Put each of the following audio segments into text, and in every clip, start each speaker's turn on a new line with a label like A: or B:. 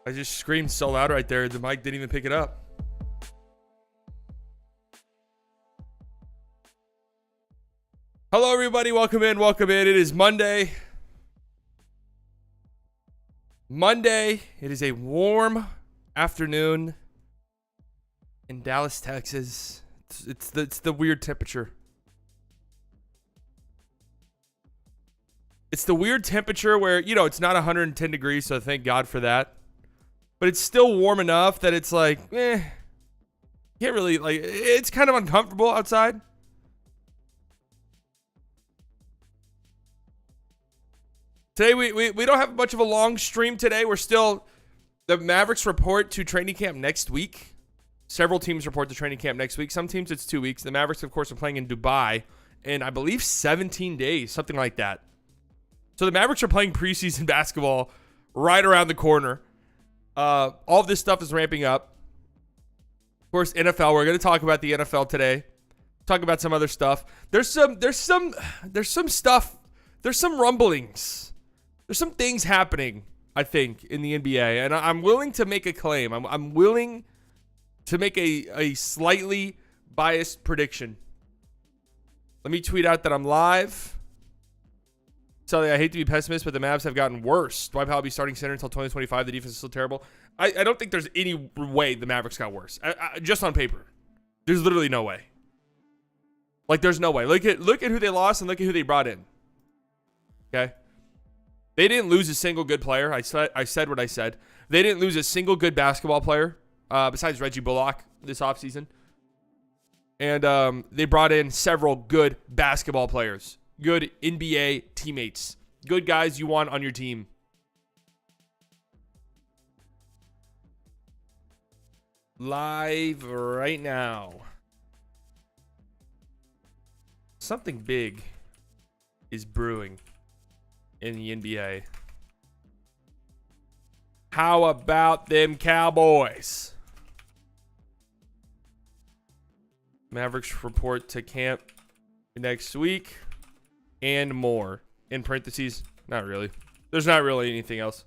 A: I just screamed so loud right there, the mic didn't even pick it up. Hello, everybody. Welcome in. Welcome in. It is Monday. It is a warm afternoon in Dallas, Texas. It's the weird temperature. It's the weird temperature where, it's not 110 degrees, so thank God for that. But it's still warm enough that it's like, can't really, it's kind of uncomfortable outside. Today, we don't have much of a long stream today. The Mavericks report to training camp next week. Several teams report to training camp next week. Some teams, it's 2 weeks. The Mavericks, of course, are playing in Dubai in, I believe, 17 days, something like that. So the Mavericks are playing preseason basketball right around the corner. All of this stuff is ramping up. Of course, NFL. We're going to talk about the NFL today. Talk about some other stuff. There's some stuff. There's some rumblings. There's some things happening, I think, in the NBA, and I'm willing to make a claim. I'm willing to make a slightly biased prediction. Let me tweet out that I'm live. Sully, I hate to be pessimist, but the Mavs have gotten worse. Dwight Powell will be starting center until 2025. The defense is still terrible. I don't think there's any way the Mavericks got worse. Just on paper. There's literally no way. There's no way. Look at who they lost and look at who they brought in. Okay? They didn't lose a single good player. I said what I said. They didn't lose a single good basketball player besides Reggie Bullock this offseason. And they brought in several good basketball players. Good NBA teammates. Good guys you want on your team. Live right now. Something big is brewing in the NBA. How about them Cowboys? Mavericks report to camp next week. And more. In parentheses, not really. There's not really anything else.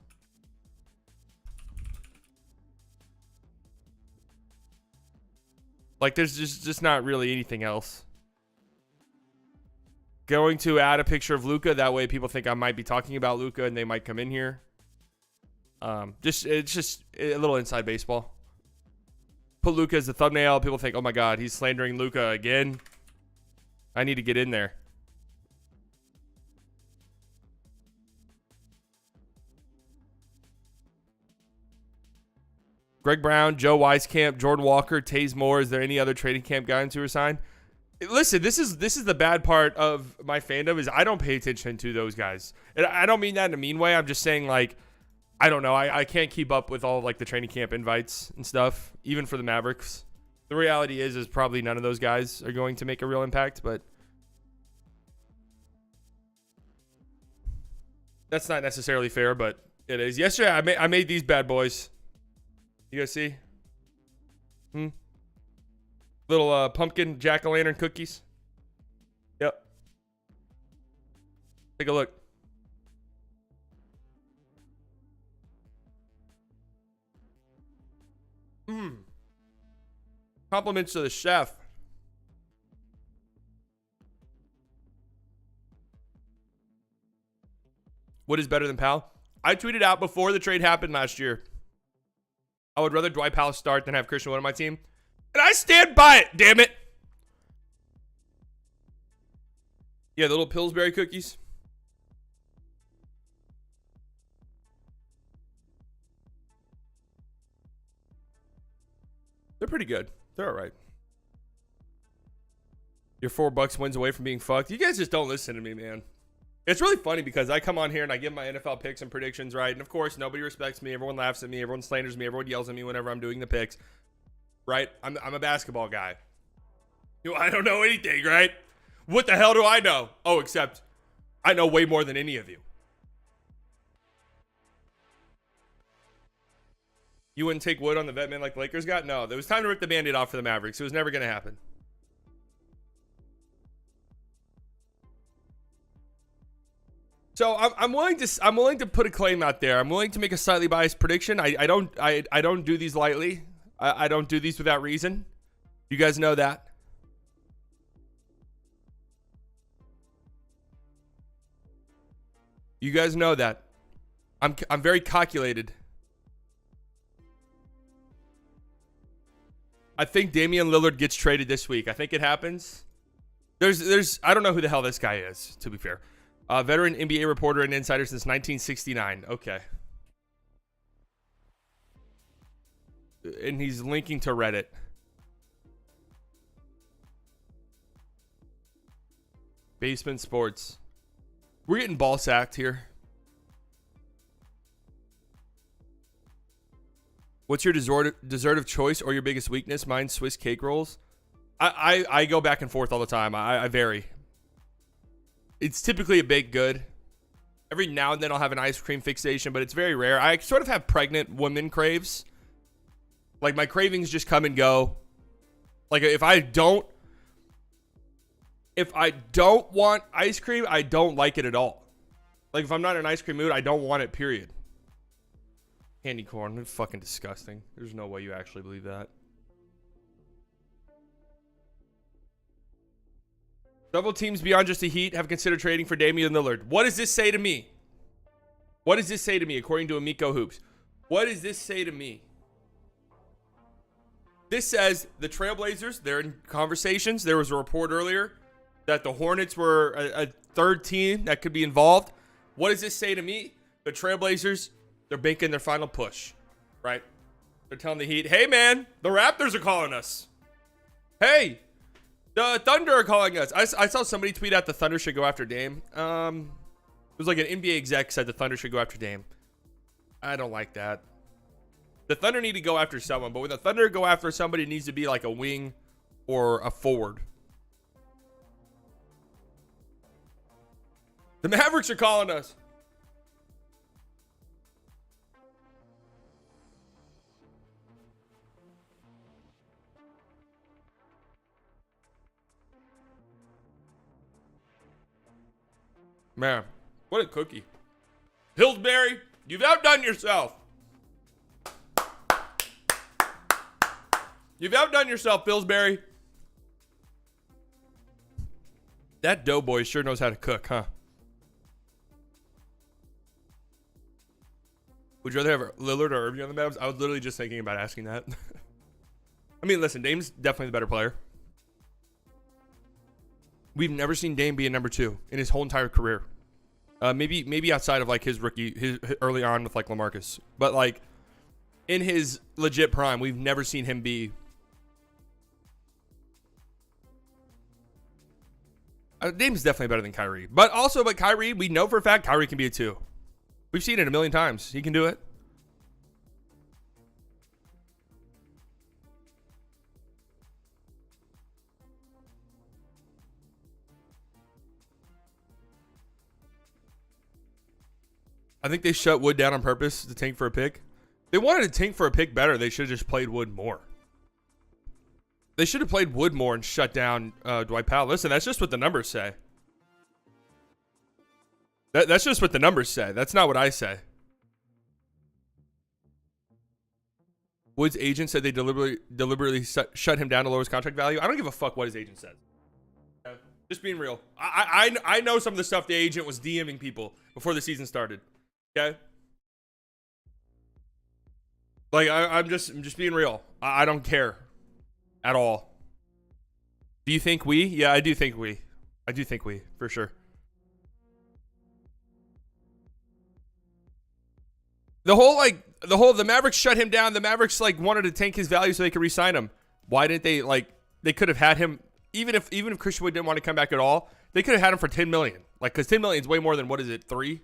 A: There's just not really anything else. Going to add a picture of Luka. That way people think I might be talking about Luka and they might come in here. It's just a little inside baseball. Put Luka as the thumbnail. People think, oh my God, he's slandering Luka again. I need to get in there. Greg Brown, Joe Wieskamp, Jordan Walker, Taze Moore. Is there any other trading camp guys who are signed? Listen, this is the bad part of my fandom is I don't pay attention to those guys. And I don't mean that in a mean way. I'm just saying, I don't know. I can't keep up with all the training camp invites and stuff, even for the Mavericks. The reality is probably none of those guys are going to make a real impact, but that's not necessarily fair, but it is. Yesterday, I made these bad boys. You guys see? Little pumpkin jack-o'-lantern cookies. Yep. Take a look. Compliments to the chef. What is better than Powell? I tweeted out before the trade happened last year. I would rather Dwight Powell start than have Christian Wood on my team. And I stand by it, damn it. Yeah, the little Pillsbury cookies. They're pretty good. They're all right. You're $4 wins away from being fucked. You guys just don't listen to me, man. It's really funny because I come on here and I give my NFL picks and predictions, right? And of course, nobody respects me. Everyone laughs at me. Everyone slanders me. Everyone yells at me whenever I'm doing the picks, right? I'm a basketball guy. I don't know anything, right? What the hell do I know? Oh, except I know way more than any of you. You wouldn't take Wood on the vet man like the Lakers got? No, there was time to rip the Band-Aid off for the Mavericks. It was never going to happen. So I'm willing to put a claim out there. I'm willing to make a slightly biased prediction. I don't do these lightly. I don't do these without reason. You guys know that. You guys know that. I'm very calculated. I think Damian Lillard gets traded this week. I think it happens. There's I don't know who the hell this guy is, to be fair. Veteran NBA reporter and insider since 1969. Okay. And he's linking to Reddit. Basement Sports. We're getting ball sacked here. What's your dessert of choice or your biggest weakness? Mine's Swiss cake rolls. I go back and forth all the time. I vary. It's typically a baked good. Every now and then I'll have an ice cream fixation, but it's very rare. I sort of have pregnant woman craves. Like, my cravings just come and go. Like, if I don't want ice cream, I don't like it at all. Like, if I'm not in an ice cream mood, I don't want it, period. Candy corn, it's fucking disgusting. There's no way you actually believe that. Several teams beyond just the Heat have considered trading for Damian Lillard. What does this say to me? What does this say to me, according to Amico Hoops? What does this say to me? This says the Trailblazers, they're in conversations. There was a report earlier that the Hornets were a third team that could be involved. What does this say to me? The Trailblazers, they're making their final push, right? They're telling the Heat, hey, man, the Raptors are calling us. Hey, the Thunder are calling us. I saw somebody tweet out the Thunder should go after Dame. It was like an NBA exec said the Thunder should go after Dame. I don't like that. The Thunder need to go after someone, but when the Thunder go after somebody, it needs to be like a wing or a forward. The Mavericks are calling us. Man, what a cookie. Pillsbury, you've outdone yourself. You've outdone yourself, Pillsbury. That doughboy sure knows how to cook, huh? Would you rather have Lillard or Irving on the Mavs? I was literally just thinking about asking that. I mean, listen, Dame's definitely the better player. We've never seen Dame be a number two in his whole entire career. Maybe outside of like his early on with like LaMarcus, but like in his legit prime, we've never seen him be. Dame's definitely better than Kyrie, but Kyrie, we know for a fact Kyrie can be a two. We've seen it a million times. He can do it. I think they shut Wood down on purpose to tank for a pick. They wanted to tank for a pick better. They should have just played Wood more. They should have played Wood more and shut down Dwight Powell. Listen, that's just what the numbers say. That's just what the numbers say. That's not what I say. Wood's agent said they deliberately shut him down to lower his contract value. I don't give a fuck what his agent says. Just being real. I know some of the stuff the agent was DMing people before the season started. Okay? Like, I'm just being real. I don't care at all. Do you think we? Yeah, I do think we. For sure. The Mavericks shut him down. The Mavericks like wanted to tank his value so they could re-sign him. Why didn't they they could have had him even if Christian Wood didn't want to come back at all, they could have had him for $10 million. Like, cuz $10 million is way more than, what is it, 3?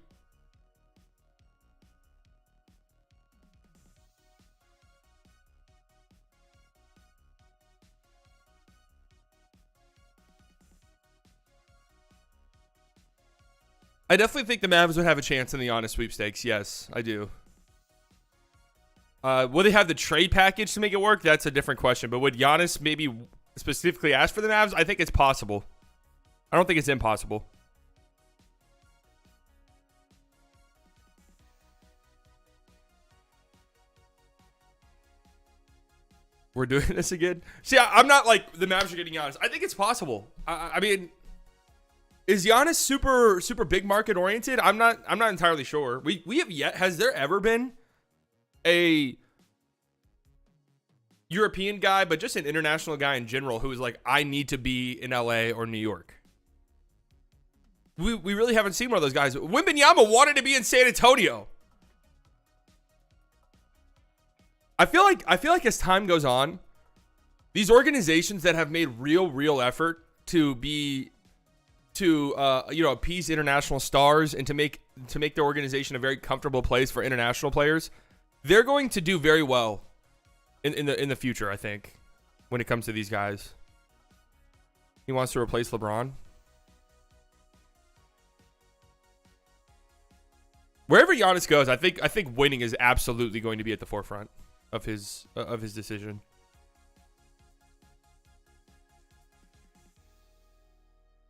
A: I definitely think the Mavs would have a chance in the honest sweepstakes. Yes, I do. Will they have the trade package to make it work? That's a different question. But would Giannis maybe specifically ask for the Mavs? I think it's possible. I don't think it's impossible. We're doing this again. See, I'm not like the Mavs are getting Giannis. I think it's possible. I mean, is Giannis super big market oriented? I'm not entirely sure. We have yet. Has there ever been a European guy, but just an international guy in general, who is like, I need to be in LA or New York? We really haven't seen one of those guys. Wembanyama wanted to be in San Antonio. I feel like as time goes on, these organizations that have made real effort to appease international stars and to make their organization a very comfortable place for international players, they're going to do very well in the future, I think, when it comes to these guys. He wants to replace LeBron. Wherever Giannis goes, I think winning is absolutely going to be at the forefront of his decision.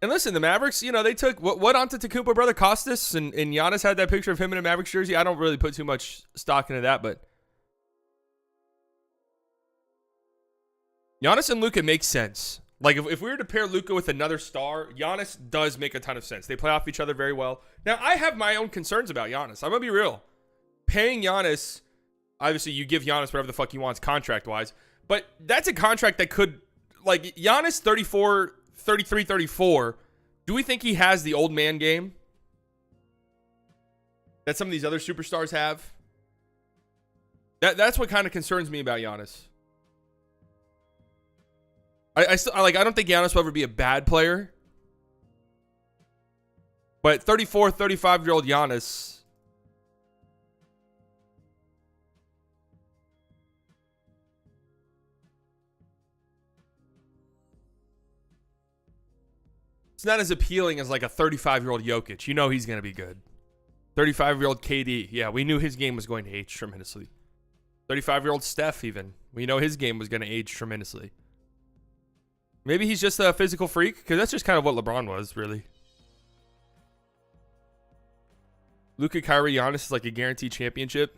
A: And listen, the Mavericks, they took what Antetokounmpo brother Costas, and Giannis had that picture of him in a Mavericks jersey. I don't really put too much stock into that, but Giannis and Luka make sense. Like, if we were to pair Luka with another star, Giannis does make a ton of sense. They play off each other very well. Now, I have my own concerns about Giannis. I'm going to be real. Paying Giannis, obviously, you give Giannis whatever the fuck he wants contract-wise, but that's a contract that could, like, Giannis 33, 34, do we think he has the old man game that some of these other superstars have? That's what kind of concerns me about Giannis. I don't think Giannis will ever be a bad player. But 34, 35-year-old Giannis, it's not as appealing as like a 35-year-old Jokic. You know he's going to be good. 35-year-old KD. Yeah, we knew his game was going to age tremendously. 35-year-old Steph even. We know his game was going to age tremendously. Maybe he's just a physical freak, because that's just kind of what LeBron was, really. Luka, Kyrie, Giannis is like a guaranteed championship.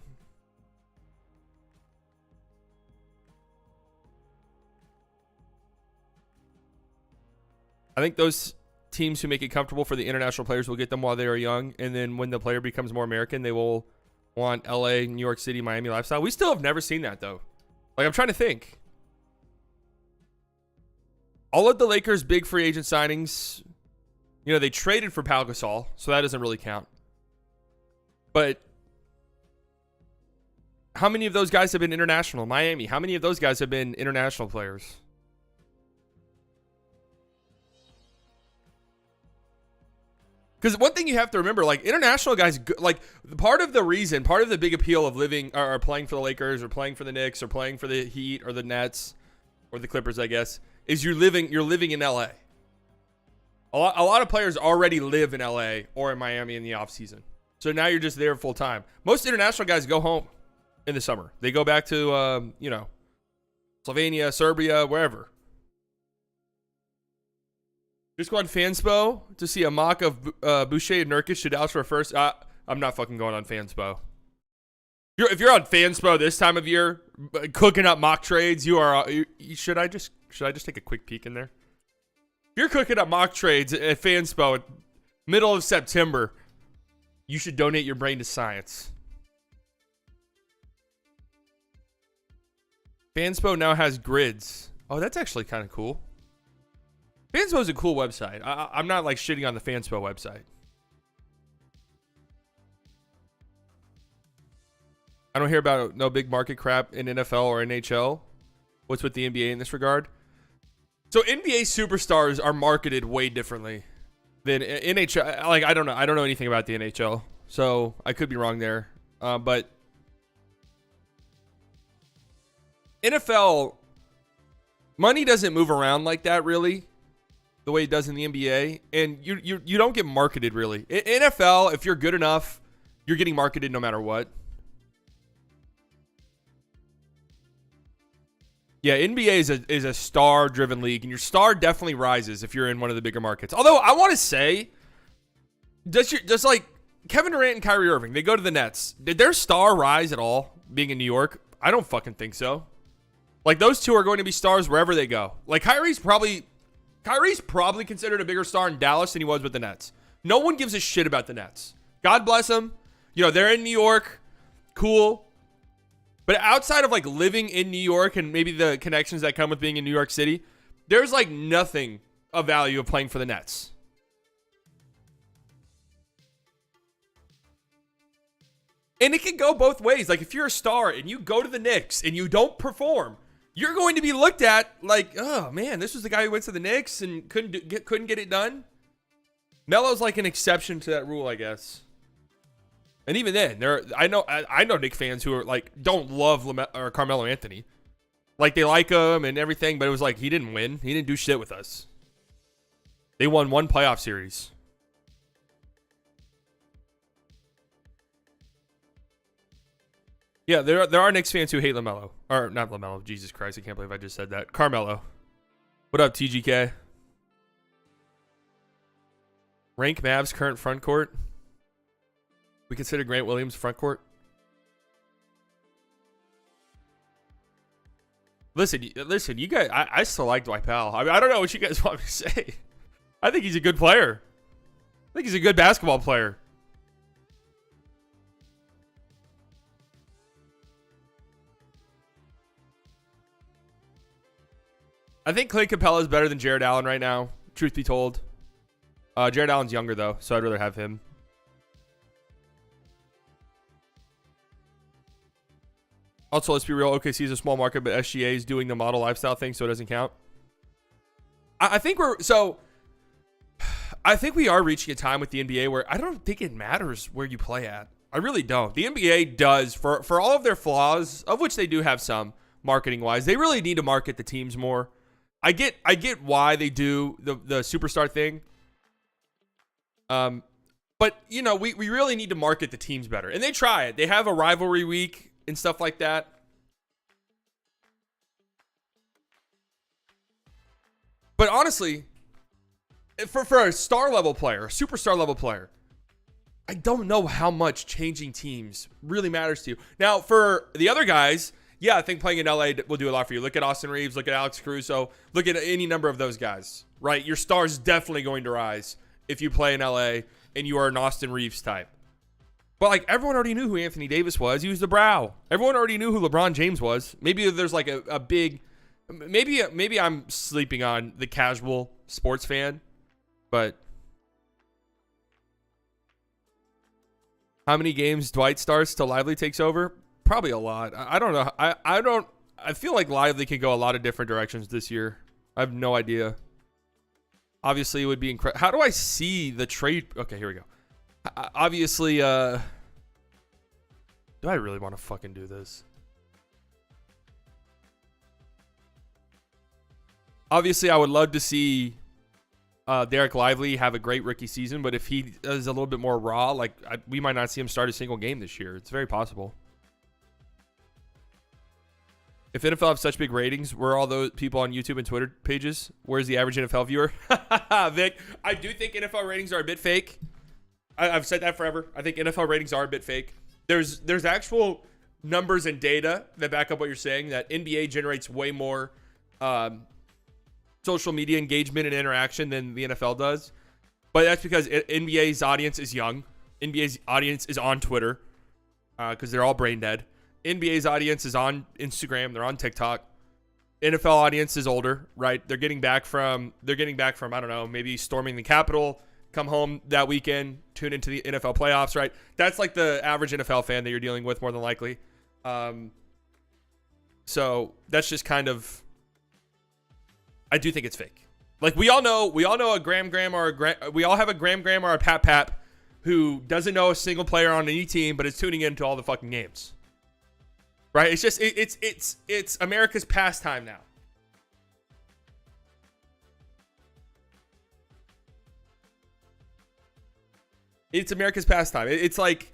A: I think those teams who make it comfortable for the international players will get them while they are young, and then when the player becomes more American, they will want LA, New York City, Miami lifestyle. We still have never seen that, though. Like, I'm trying to think. All of the Lakers' big free agent signings, they traded for Pau Gasol, so that doesn't really count. But how many of those guys have been international? Miami, how many of those guys have been international players? Because one thing you have to remember, like, international guys, like, part of the big appeal of living or playing for the Lakers or playing for the Knicks or playing for the Heat or the Nets or the Clippers, I guess, is you're living in LA. A lot of players already live in LA or in Miami in the offseason. So now you're just there full time. Most international guys go home in the summer. They go back to, Slovenia, Serbia, wherever. Just go on Fanspo to see a mock of Boucher and Nurkic to Dallas for a first. I'm not fucking going on Fanspo. If you're on Fanspo this time of year, cooking up mock trades, you are. Should I just take a quick peek in there? If you're cooking up mock trades at Fanspo middle of September, you should donate your brain to science. Fanspo now has grids. Oh, that's actually kind of cool. Fanspo is a cool website. I'm not like shitting on the Fanspo website. I don't hear about no big market crap in NFL or NHL. What's with the NBA in this regard? So NBA superstars are marketed way differently than NHL. Like, I don't know. I don't know anything about the NHL, so I could be wrong there. But NFL money doesn't move around like that, really, the way it does in the NBA, and you don't get marketed really. In NFL, if you're good enough, you're getting marketed no matter what. Yeah, NBA is a star-driven league, and your star definitely rises if you're in one of the bigger markets. Although I want to say, does like Kevin Durant and Kyrie Irving, they go to the Nets. Did their star rise at all being in New York? I don't fucking think so. Like, those two are going to be stars wherever they go. Like, Kyrie's probably considered a bigger star in Dallas than he was with the Nets. No one gives a shit about the Nets. God bless them. You know, they're in New York. Cool. But outside of, like, living in New York and maybe the connections that come with being in New York City, there's, like, nothing of value of playing for the Nets. And it can go both ways. Like, if you're a star and you go to the Knicks and you don't perform, you're going to be looked at like, oh, man, this was the guy who went to the Knicks and couldn't get it done. Melo's like an exception to that rule, I guess. And even then, I know Knicks fans who are like don't love Carmelo Anthony. Like, they like him and everything, but it was like he didn't win. He didn't do shit with us. They won one playoff series. Yeah, there are Knicks fans who hate LaMelo. Or not LaMelo. Jesus Christ, I can't believe I just said that. Carmelo. What up, TGK? Rank Mavs current front court. We consider Grant Williams front court. Listen, you guys, I still like Dwight Powell. I mean, I don't know what you guys want me to say. I think he's a good player. I think he's a good basketball player. I think Clay Capella is better than Jared Allen right now, truth be told. Jared Allen's younger, though, so I'd rather have him. Also, let's be real. OKC is a small market, but SGA is doing the model lifestyle thing, so it doesn't count. I think we are reaching a time with the NBA where I don't think it matters where you play at. I really don't. The NBA does, for all of their flaws, of which they do have some marketing-wise, they really need to market the teams more. I get why they do the superstar thing. But, you know, we really need to market the teams better. And they try it. They have a rivalry week and stuff like that. But honestly, for a star level player, a superstar level player, I don't know how much changing teams really matters to you. Now, for the other guys, yeah, I think playing in LA will do a lot for you. Look at Austin Reeves, look at Alex Caruso, look at any number of those guys, right? Your star is definitely going to rise if you play in LA and you are an Austin Reeves type. But, like, everyone already knew who Anthony Davis was. He was the brow. Everyone already knew who LeBron James was. Maybe there's, like, a big... Maybe I'm sleeping on the casual sports fan, but... How many games Dwight starts till Lively takes over? Probably a lot. I don't know. I feel like Lively can go a lot of different directions this year. I have no idea. Obviously, it would be incredible. How do I see the trade? Okay, here we go. Obviously, do I really want to fucking do this? Obviously, I would love to see Derek Lively have a great rookie season, but if he is a little bit more raw, like we might not see him start a single game this year. It's very possible. If NFL have such big ratings, where are all those people on YouTube and Twitter pages? Where's the average NFL viewer? Vic, I do think NFL ratings are a bit fake. I've said that forever. I think NFL ratings are a bit fake. There's actual numbers and data that back up what you're saying, that NBA generates way more social media engagement and interaction than the NFL does. But that's because NBA's audience is young. NBA's audience is on Twitter because they're all brain dead. NBA's audience is on Instagram. They're on TikTok. NFL audience is older, right? They're getting back from, I don't know, maybe storming the Capitol, come home that weekend, tune into the NFL playoffs, right? That's like the average NFL fan that you're dealing with more than likely. So that's just kind of, I do think it's fake. Like we all know a Graham or we all have a Graham or a Pap who doesn't know a single player on any team, but is tuning into all the fucking games. Right? It's just it's America's pastime now. It's America's pastime. It's like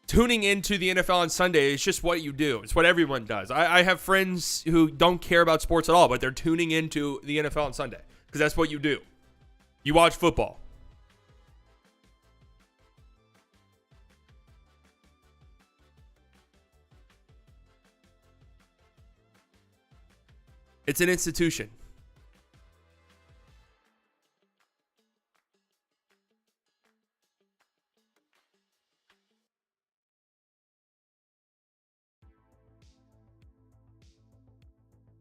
A: tuning into the NFL on Sunday. It's just what you do. It's what everyone does. I have friends who don't care about sports at all, but they're tuning into the NFL on Sunday because that's what you do. You watch football. It's an institution.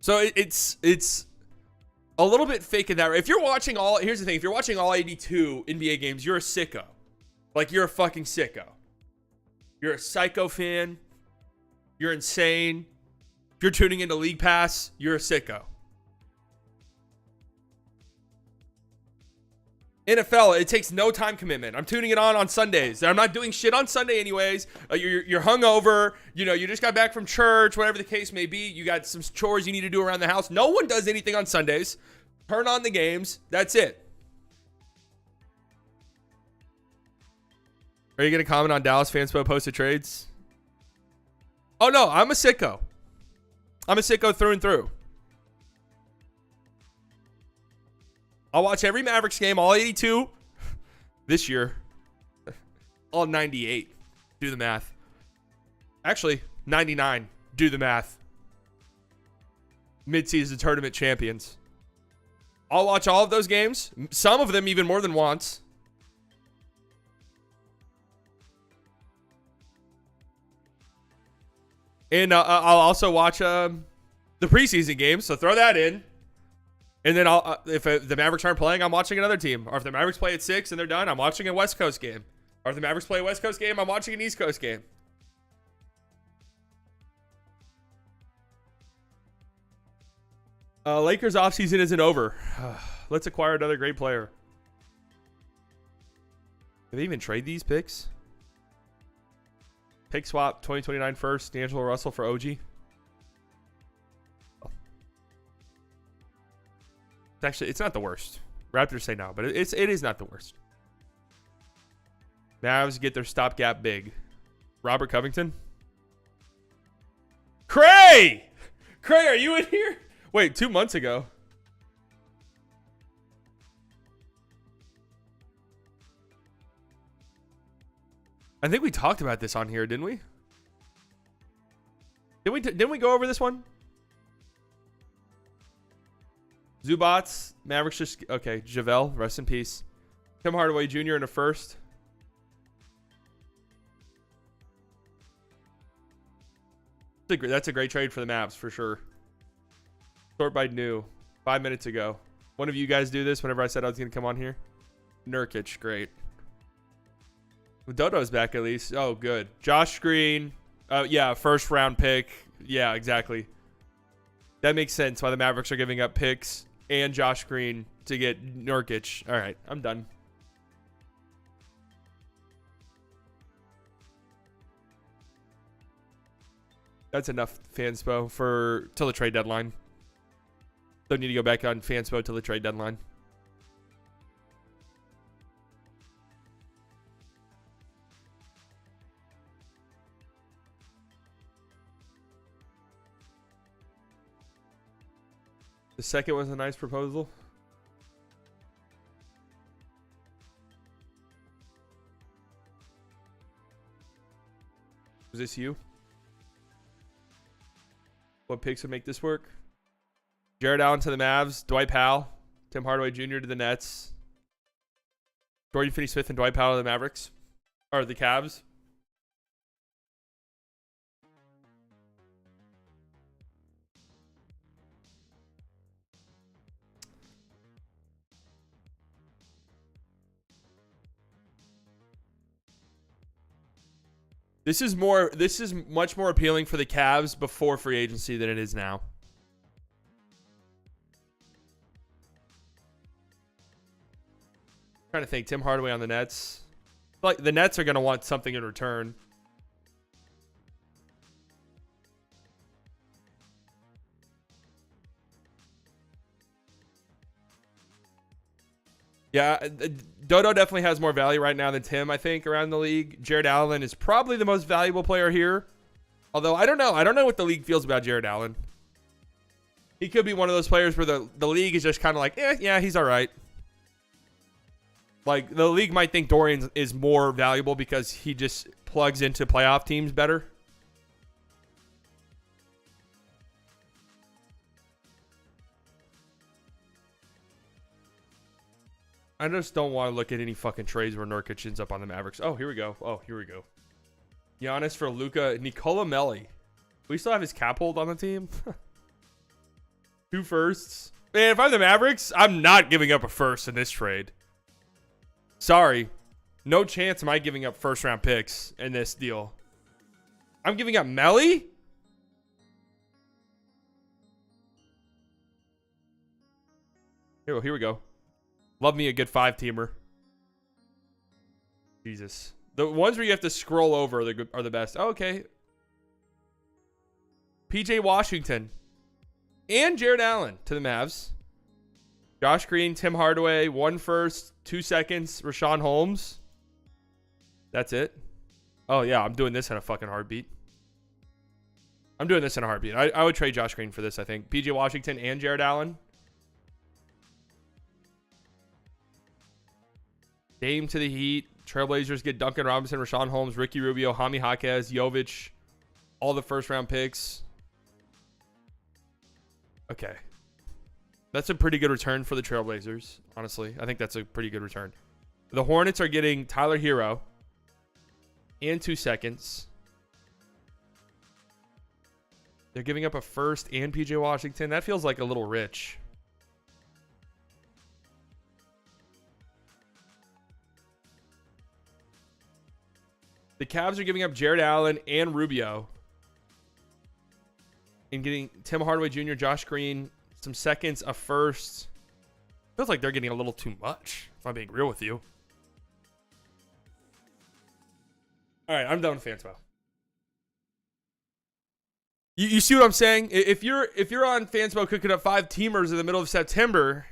A: So it's a little bit fake in that. If you're watching here's the thing. If you're watching all 82 NBA games, you're a sicko. Like, you're a fucking sicko. You're a psycho fan. You're insane. If you're tuning into League Pass, you're a sicko. NFL, it takes no time commitment. I'm tuning it on Sundays. I'm not doing shit on Sunday anyways. You're hungover. You know, you just got back from church, whatever the case may be. You got some chores you need to do around the house. No one does anything on Sundays. Turn on the games. That's it. Are you going to comment on Dallas Fanspo posted trades? Oh, no. I'm a sicko. I'm a sicko through and through. I'll watch every Mavericks game, all 82 this year. All 98. Do the math. Actually, 99. Do the math. Mid-season tournament champions. I'll watch all of those games. Some of them even more than once. And I'll also watch the preseason games, so throw that in. And then if the Mavericks aren't playing, I'm watching another team. Or if the Mavericks play at 6 and they're done, I'm watching a West Coast game. Or if the Mavericks play a West Coast game, I'm watching an East Coast game. Lakers offseason isn't over. Let's acquire another great player. Did they even trade these picks? Pick swap, 2029 first, D'Angelo Russell for OG. It's not the worst. Raptors say no, but it is not the worst. Mavs get their stopgap big. Robert Covington. Cray, are you in here? Wait, 2 months ago. I think we talked about this on here, didn't we? Didn't we go over this one? Zubats, Mavericks just... Okay, JaVale, rest in peace. Tim Hardaway Jr. in a first. That's a great trade for the Mavs, for sure. Sort by new. 5 minutes ago. One of you guys do this whenever I said I was going to come on here? Nurkic, great. Well, Dodo's back at least. Oh, good. Josh Green. Yeah, first round pick. Yeah, exactly. That makes sense why the Mavericks are giving up picks and Josh Green to get Nurkic. All right, I'm done. That's enough Fanspo till the trade deadline. Don't need to go back on Fanspo till the trade deadline. The second was a nice proposal. Was this you? What picks would make this work? Jared Allen to the Mavs. Dwight Powell. Tim Hardaway Jr. to the Nets. Dorian Finney-Smith and Dwight Powell to the Mavericks. Or the Cavs. This is much more appealing for the Cavs before free agency than it is now. Trying to think. Tim Hardaway on the Nets. Like, the Nets are going to want something in return. Yeah, Dodo definitely has more value right now than Tim, I think, around the league. Jared Allen is probably the most valuable player here. Although, I don't know. I don't know what the league feels about Jared Allen. He could be one of those players where the league is just kind of like, yeah, he's all right. Like, the league might think Dorian is more valuable because he just plugs into playoff teams better. I just don't want to look at any fucking trades where Nurkic ends up on the Mavericks. Oh, here we go. Giannis for Luka. Nikola Melli. We still have his cap hold on the team. 2 firsts. Man, if I'm the Mavericks, I'm not giving up a first in this trade. Sorry. No chance am I giving up first round picks in this deal. I'm giving up Melli? Here we go. Love me a good 5-teamer. Jesus. The ones where you have to scroll over are the best. Oh, okay. PJ Washington and Jared Allen to the Mavs. Josh Green, Tim Hardaway, 1 first, 2 seconds, Rashawn Holmes. That's it. Oh, yeah, I'm doing this in a fucking heartbeat. I would trade Josh Green for this, I think. PJ Washington and Jared Allen. Dame to the Heat. Trailblazers get Duncan Robinson, Rashawn Holmes, Ricky Rubio, Jaime Jaquez, Jovic. All the first-round picks. Okay. That's a pretty good return for the Trailblazers, honestly. I think that's a pretty good return. The Hornets are getting Tyler Hero and 2 seconds. They're giving up a first and PJ Washington. That feels like a little rich. The Cavs are giving up Jared Allen and Rubio. And getting Tim Hardaway Jr., Josh Green, some seconds, a first. Feels like they're getting a little too much, if I'm being real with you. All right, I'm done with Fanspo. You see what I'm saying? If you're on Fanspo cooking up 5-teamers in the middle of September,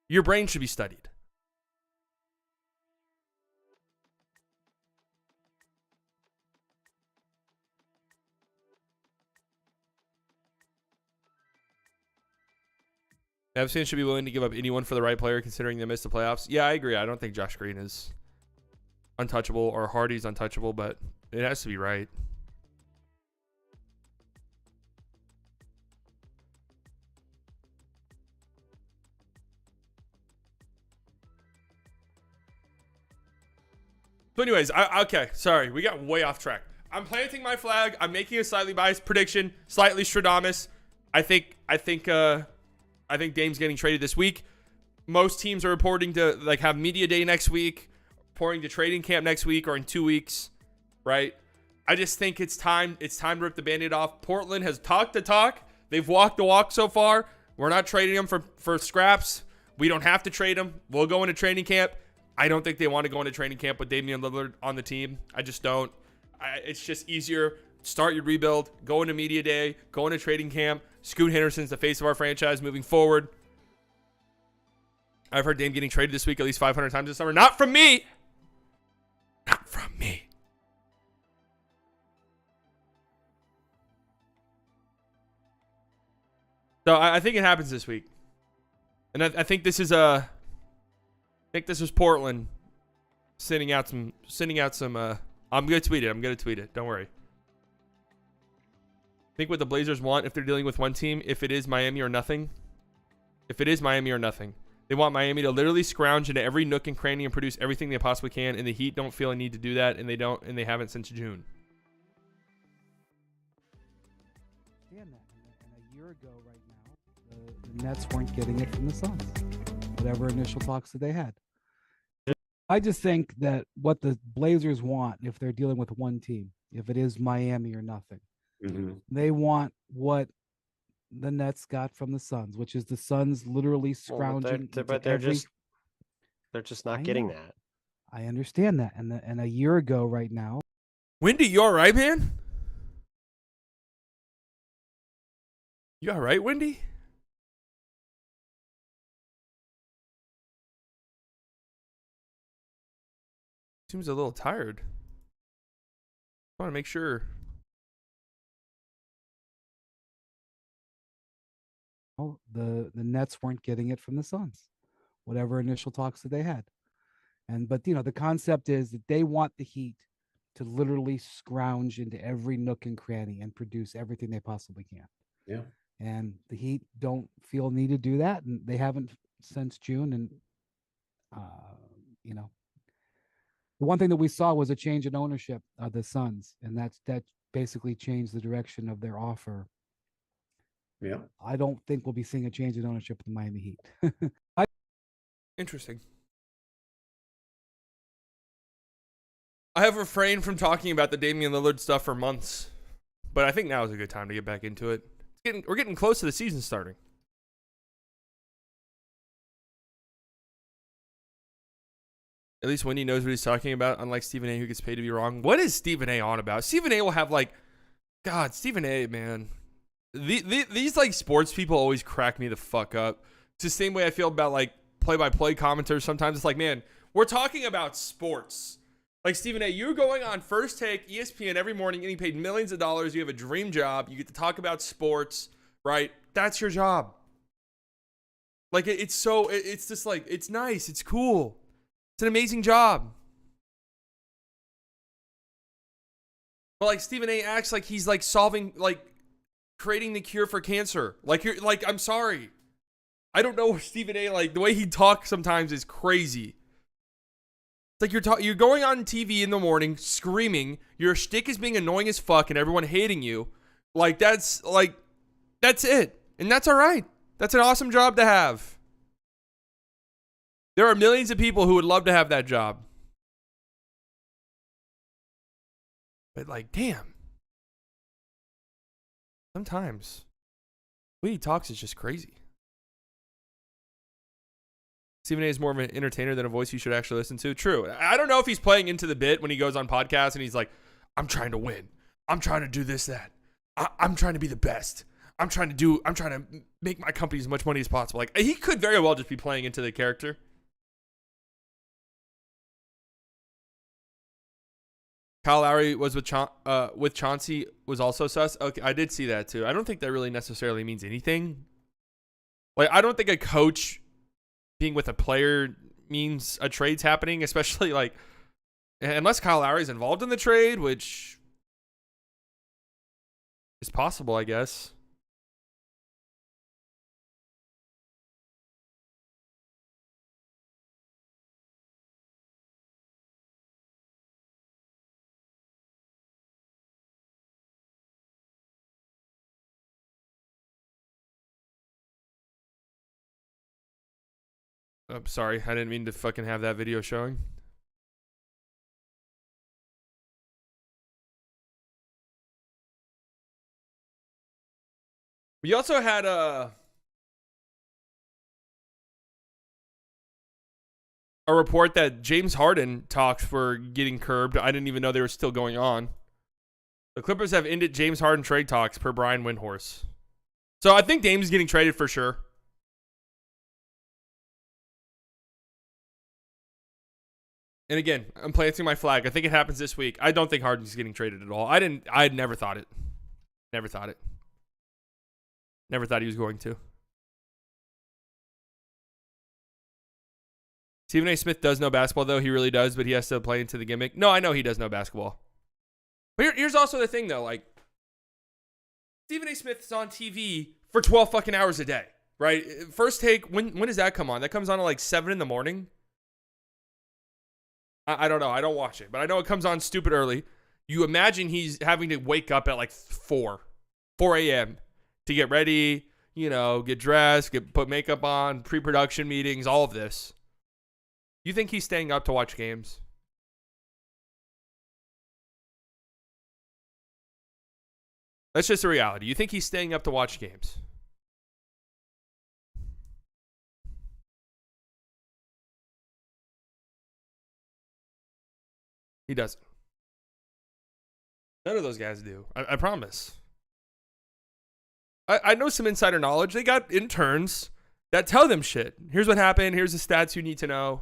A: your brain should be studied. Mavs fans should be willing to give up anyone for the right player considering they missed the playoffs. Yeah, I agree. I don't think Josh Green is untouchable or Hardy's untouchable, but it has to be right. So anyways, okay, sorry. We got way off track. I'm planting my flag. I'm making a slightly biased prediction, slightly Stradamus. I think Dame's getting traded this week. Most teams are reporting to like have media day next week, reporting to trading camp next week or in 2 weeks, right? I just think it's time to rip the Band-Aid off. Portland has talked the talk. They've walked the walk so far. We're not trading them for scraps. We don't have to trade them. We'll go into training camp. I don't think they want to go into training camp with Damian Lillard on the team. I just don't. It's just easier. Start your rebuild. Go into media day. Go into trading camp. Scoot Henderson's the face of our franchise moving forward. I've heard Dame getting traded this week at least 500 times this summer. Not from me. Not from me. So I think it happens this week. And I think this is Portland sending out some I'm going to tweet it. Don't worry. Think what the Blazers want if they're dealing with one team, if it is Miami or nothing. They want Miami to literally scrounge into every nook and cranny and produce everything they possibly can, and the Heat don't feel a need to do that, and they haven't since June.
B: And a year ago right now, the Nets weren't getting it from the Suns, whatever initial talks that they had. I just think that what the Blazers want, if they're dealing with one team, if it is Miami or nothing, they want what the Nets got from the Suns, which is the Suns literally scrounging.
C: But they're just not getting that.
B: I understand that. And a year ago right now.
A: Wendy, you all right, man? You all right, Wendy? Seems a little tired. I want to make sure.
B: The Nets weren't getting it from the Suns, whatever initial talks that they had. But the concept is that they want the Heat to literally scrounge into every nook and cranny and produce everything they possibly can.
C: Yeah.
B: And the Heat don't feel need to do that, and they haven't since June, and you know, the one thing that we saw was a change in ownership of the Suns, and that basically changed the direction of their offer.
D: Yeah.
B: I don't think we'll be seeing a change in ownership of the Miami Heat.
A: Interesting. I have refrained from talking about the Damian Lillard stuff for months, but I think now is a good time to get back into it. We're getting close to the season starting. At least Wendy knows what he's talking about, unlike Stephen A, who gets paid to be wrong. What is Stephen A on about? Stephen A will have God, Stephen A, man. These sports people always crack me the fuck up. It's the same way I feel about play-by-play commenters. Sometimes it's man, we're talking about sports. Stephen A, you're going on First Take, ESPN every morning, getting paid millions of dollars. You have a dream job. You get to talk about sports, right? That's your job. It's just it's nice. It's cool. It's an amazing job. But Stephen A acts like he's solving, creating the cure for cancer. I'm sorry. I don't know Stephen A, the way he talks sometimes is crazy. It's you're going on TV in the morning screaming, your shtick is being annoying as fuck and everyone hating you. That's it. And that's all right. That's an awesome job to have. There are millions of people who would love to have that job. But damn. Sometimes the way he talks is just crazy. Stephen A is more of an entertainer than a voice you should actually listen to. True. I don't know if he's playing into the bit when he goes on podcasts and he's I'm trying to win. I'm trying to do this, that. I'm trying to be the best. I'm trying to make my company as much money as possible. He could very well just be playing into the character. Kyle Lowry was with Chauncey was also sus. Okay, I did see that too. I don't think that really necessarily means anything. I don't think a coach being with a player means a trade's happening, especially unless Kyle Lowry's involved in the trade, which is possible, I guess. I'm sorry, I didn't mean to fucking have that video showing. We also had a report that James Harden talks were getting curbed. I didn't even know they were still going on. The Clippers have ended James Harden trade talks per Brian Windhorst. So I think Dame's getting traded for sure. And again, I'm planting my flag. I think it happens this week. I don't think Harden's getting traded at all. I never thought it. Never thought it. Never thought he was going to. Stephen A. Smith does know basketball, though. He really does, but he has to play into the gimmick. No, I know he does know basketball. But here's also the thing, though. Stephen A. Smith is on TV for 12 fucking hours a day, right? First Take, when does that come on? That comes on at 7 in the morning? I don't know. I don't watch it, but I know it comes on stupid early. You imagine he's having to wake up at 4 a.m. to get ready, get dressed, put makeup on, pre-production meetings, all of this. You think he's staying up to watch games? That's just a reality. You think he's staying up to watch games? He doesn't. None of those guys do. I promise. I know some insider knowledge. They got interns that tell them shit. Here's what happened. Here's the stats you need to know.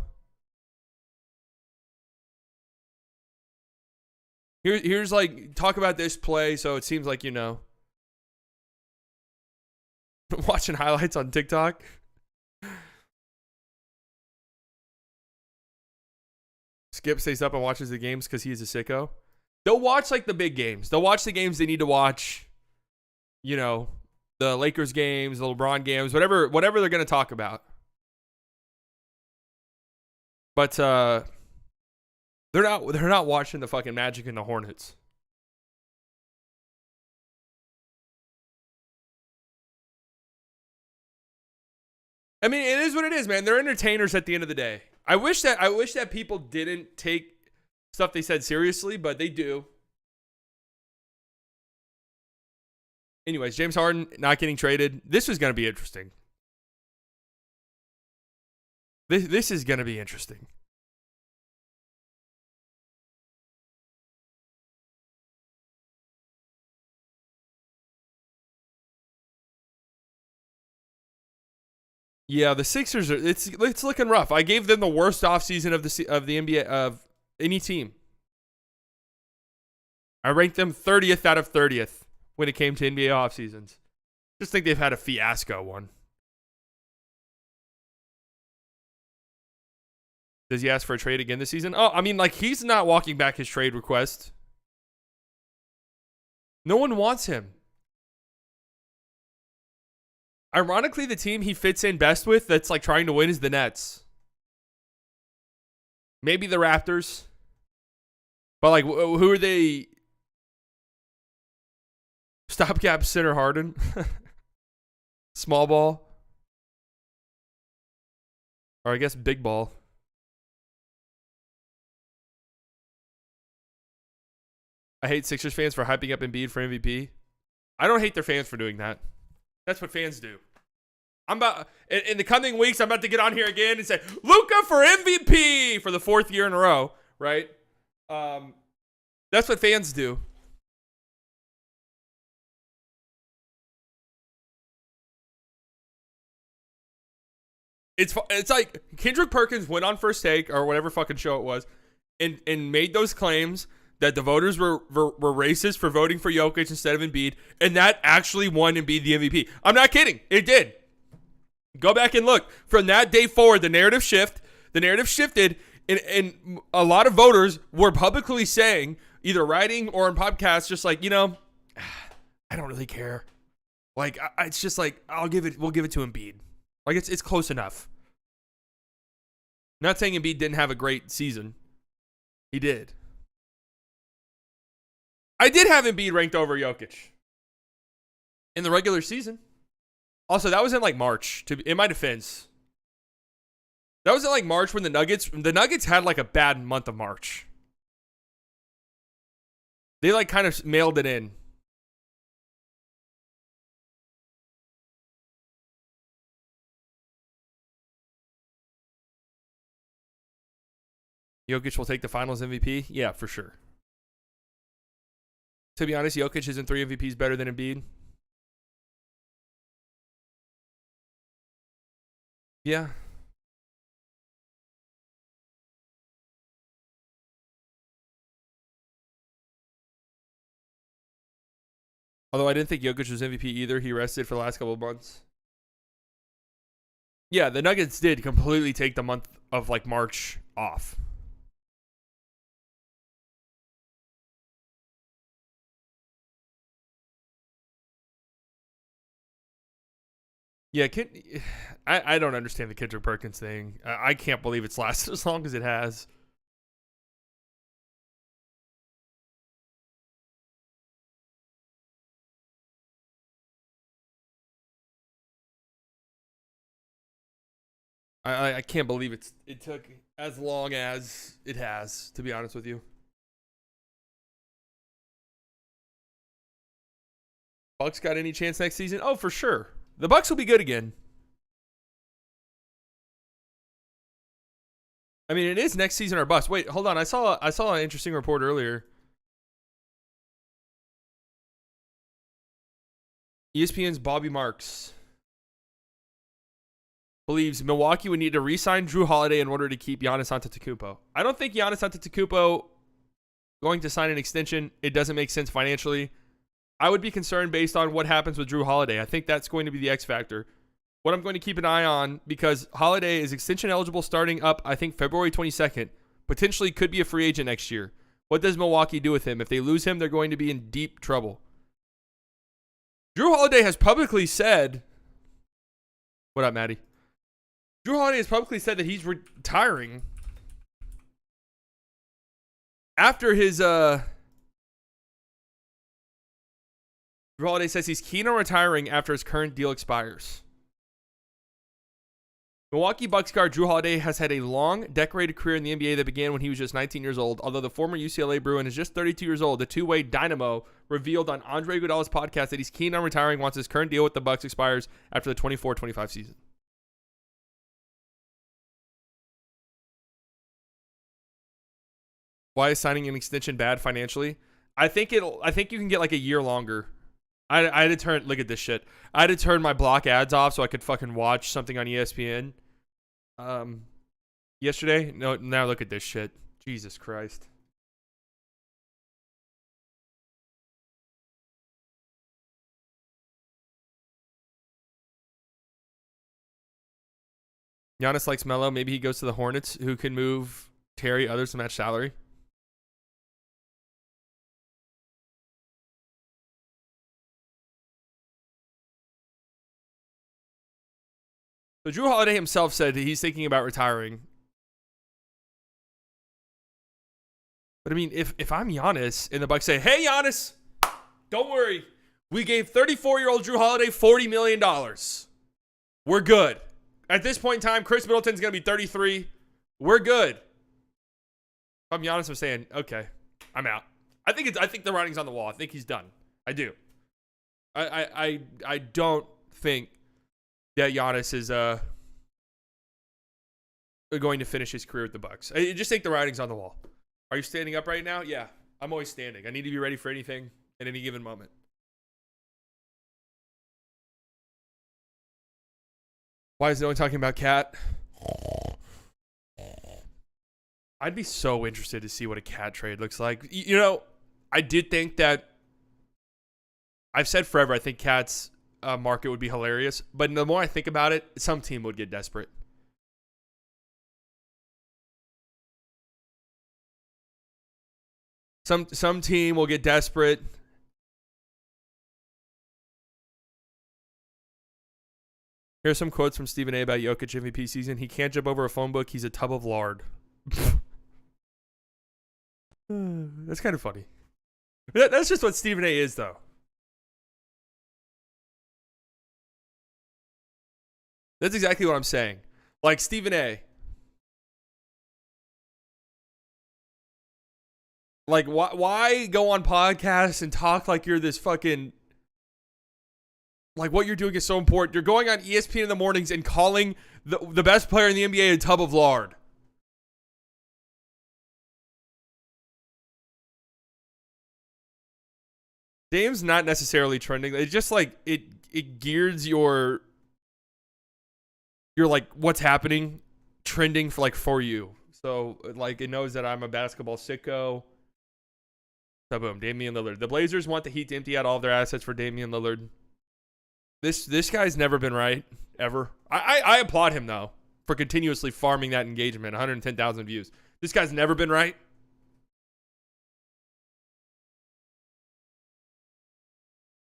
A: Here's talk about this play so it seems like you know. Watching highlights on TikTok. Skip stays up and watches the games because he's a sicko. They'll watch the big games. They'll watch the games they need to watch. The Lakers games, the LeBron games, whatever they're going to talk about. But they're not watching the fucking Magic and the Hornets. I mean, it is what it is, man. They're entertainers at the end of the day. I wish that people didn't take stuff they said seriously, but they do. Anyways, James Harden not getting traded. This is going to be interesting. This is going to be interesting. Yeah, the Sixers are. It's looking rough. I gave them the worst offseason of the NBA of any team. I ranked them 30th out of 30th when it came to NBA offseasons. Just think they've had a fiasco one. Does he ask for a trade again this season? Oh, I mean, like, he's not walking back his trade request. No one wants him. Ironically, the team he fits in best with that's like trying to win is the Nets. Maybe the Raptors. But like, who are they? Stopgap center Harden. Small ball. Or I guess big ball. I hate Sixers fans for hyping up Embiid for MVP. I don't hate their fans for doing that. That's what fans do. I'm about in the coming weeks. I'm about to get on here again and say Luka for MVP for the 4th year in a row. Right? That's what fans do. It's like Kendrick Perkins went on First Take or whatever fucking show it was, and made those claims that the voters were racist for voting for Jokic instead of Embiid, and that actually won Embiid the MVP. I'm not kidding. It did. Go back and look. From that day forward, the narrative shifted, and a lot of voters were publicly saying, either writing or in podcasts, just like, I don't really care. Like, it's just like, we'll give it to Embiid. Like, it's close enough. Not saying Embiid didn't have a great season. He did. I did have Embiid ranked over Jokic in the regular season. Also, that was in like March. In my defense, that was in like March when the Nuggets had like a bad month of March. They like kind of mailed it in. Jokic will take the Finals MVP? Yeah, for sure. To be honest, Jokic isn't 3 MVPs better than Embiid. Yeah. Although I didn't think Jokic was MVP either. He rested for the last couple of months. Yeah, the Nuggets did completely take the month of like March off. Yeah, I don't understand the Kendrick Perkins thing. I can't believe it's lasted as long as it has. I can't believe it took as long as it has, to be honest with you. Bucks got any chance next season? Oh, for sure. The Bucks will be good again. I mean, it is next season or bust. Wait, hold on. I saw an interesting report earlier. ESPN's Bobby Marks believes Milwaukee would need to re-sign Drew Holiday in order to keep Giannis Antetokounmpo. I don't think Giannis Antetokounmpo going to sign an extension. It doesn't make sense financially. I would be concerned based on what happens with Drew Holiday. I think that's going to be the X factor. What I'm going to keep an eye on, because Holiday is extension eligible starting up, I think, February 22nd. Potentially could be a free agent next year. What does Milwaukee do with him? If they lose him, they're going to be in deep trouble. Drew Holiday has publicly said... What up, Maddie? Drew Holiday has publicly said that he's retiring after his Drew Holiday says he's keen on retiring after his current deal expires. Milwaukee Bucks guard Drew Holiday has had a long, decorated career in the NBA that began when he was just 19 years old. Although the former UCLA Bruin is just 32 years old, the two-way dynamo revealed on Andre Iguodala's podcast that he's keen on retiring once his current deal with the Bucks expires after the 24-25 season. Why is signing an extension bad financially? I think you can get like a year longer. I had to turn, look at this shit. I had to turn my block ads off so I could fucking watch something on ESPN. Yesterday. No, now look at this shit. Jesus Christ. Giannis likes Melo. Maybe he goes to the Hornets, who can move Terry, others to match salary. So Drew Holiday himself said he's thinking about retiring. But I mean, if I'm Giannis and the Bucks say, "Hey Giannis, don't worry, we gave 34-year-old Drew Holiday $40 million. We're good. At this point in time, Chris Middleton's gonna be 33. We're good." If I'm Giannis, I'm saying, "Okay, I'm out." I think the writing's on the wall. I think he's done. I do. I don't think that Giannis is going to finish his career with the Bucks. I just think the writing's on the wall. Are you standing up right now? Yeah, I'm always standing. I need to be ready for anything at any given moment. Why is no one talking about Cat? I'd be so interested to see what a Cat trade looks like. You know, I did think that, I've said forever, I think Cat's market would be hilarious, but the more I think about it, some team would get desperate. Some team will get desperate. Here's some quotes from Stephen A about Jokic MVP season. He can't jump over a phone book. He's a tub of lard. That's kind of funny. That's just what Stephen A is, though. That's exactly what I'm saying. Like, Stephen A. Like, why go on podcasts and talk like you're this fucking... Like, what you're doing is so important. You're going on ESPN in the mornings and calling the best player in the NBA a tub of lard. Dame's not necessarily trending. It's just like, it gears your like, what's happening trending for, like, for you. So, like, it knows that I'm a basketball sicko. So, boom, Damian Lillard. The Blazers want the Heat to empty out all of their assets for Damian Lillard. This guy's never been right, ever. I applaud him, though, for continuously farming that engagement, 110,000 views. This guy's never been right.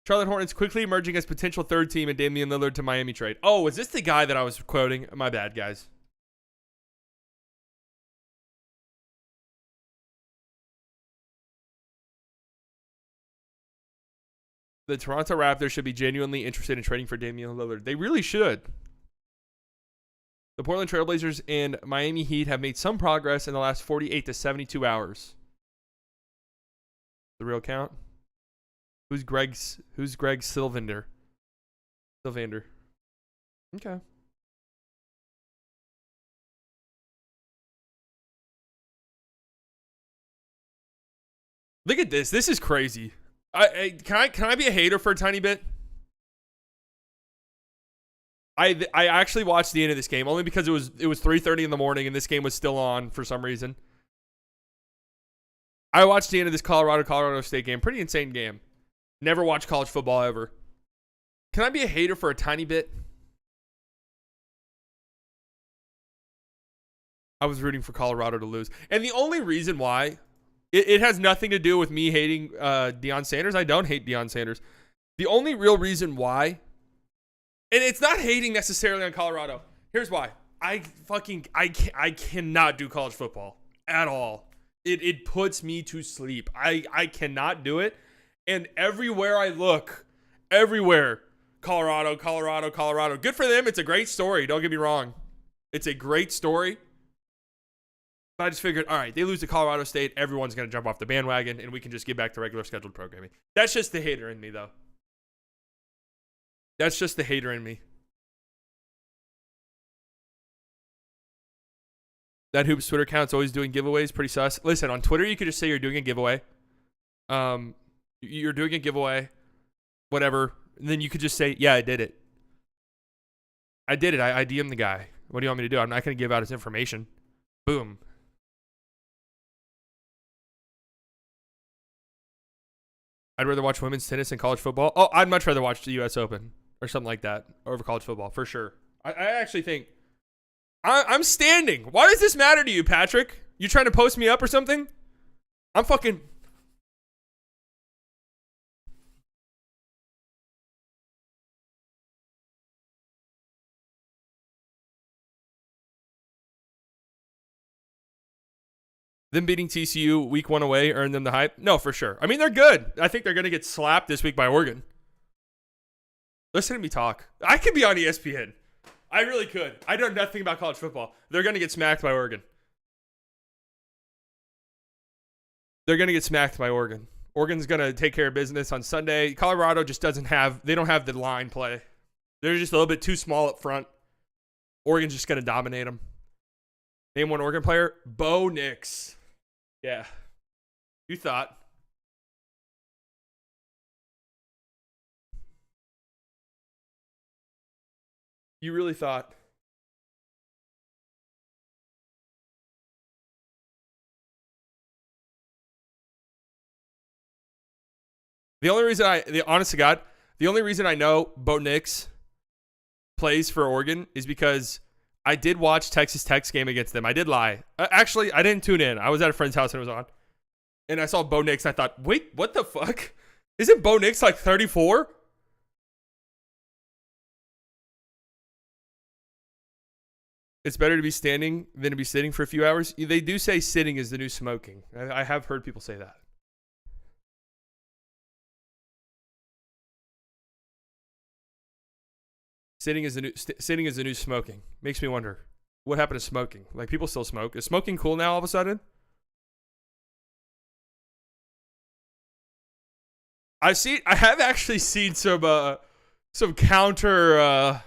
A: Charlotte Hornets quickly emerging as potential third team in Damian Lillard to Miami trade. Oh, is this the guy that I was quoting? My bad, guys. The Toronto Raptors should be genuinely interested in trading for Damian Lillard. They really should. The Portland Trailblazers and Miami Heat have made some progress in the last 48 to 72 hours. The real count? Who's Greg Sylvander? Okay. Look at this. This is crazy. Can I be a hater for a tiny bit? I actually watched the end of this game only because it was 3:30 in the morning and this game was still on for some reason. I watched the end of this Colorado State game. Pretty insane game. Never watched college football ever. Can I be a hater for a tiny bit? I was rooting for Colorado to lose. And the only reason why, it has nothing to do with me hating Deion Sanders. I don't hate Deion Sanders. The only real reason why, and it's not hating necessarily on Colorado. Here's why. I cannot do college football at all. It puts me to sleep. I cannot do it. And everywhere I look, everywhere, Colorado. Good for them. It's a great story. Don't get me wrong. It's a great story. But I just figured, all right, they lose to Colorado State. Everyone's going to jump off the bandwagon, and we can just get back to regular scheduled programming. That's just the hater in me, though. That's just the hater in me. That Hoops Twitter account's always doing giveaways. Pretty sus. Listen, on Twitter, you could just say you're doing a giveaway. You're doing a giveaway. Whatever. And then you could just say, yeah, I did it. I did it. I DM'd the guy. What do you want me to do? I'm not going to give out his information. Boom. I'd rather watch women's tennis and college football. Oh, I'd much rather watch the U.S. Open or something like that over college football, for sure. I actually think I'm standing. Why does this matter to you, Patrick? You trying to post me up or something? I'm fucking... Them beating TCU week 1 away earned them the hype? No, for sure. I mean, they're good. I think they're going to get slapped this week by Oregon. Listen to me talk. I could be on ESPN. I really could. I know nothing about college football. They're going to get smacked by Oregon. They're going to get smacked by Oregon. Oregon's going to take care of business on Sunday. Colorado just doesn't have, they don't have the line play. They're just a little bit too small up front. Oregon's just going to dominate them. Name one Oregon player. Bo Nix. Yeah. You thought. You really thought. The only reason honest to God, the only reason I know Bo Nix plays for Oregon is because I did watch Texas Tech's game against them. I did lie. Actually, I didn't tune in. I was at a friend's house and it was on. And I saw Bo Nix and I thought, wait, what the fuck? Isn't Bo Nix like 34? It's better to be standing than to be sitting for a few hours. They do say sitting is the new smoking. I have heard people say that. Sitting is the new smoking. Makes me wonder what happened to smoking. Like, people still smoke. Is smoking cool now all of a sudden? I have actually seen some counter.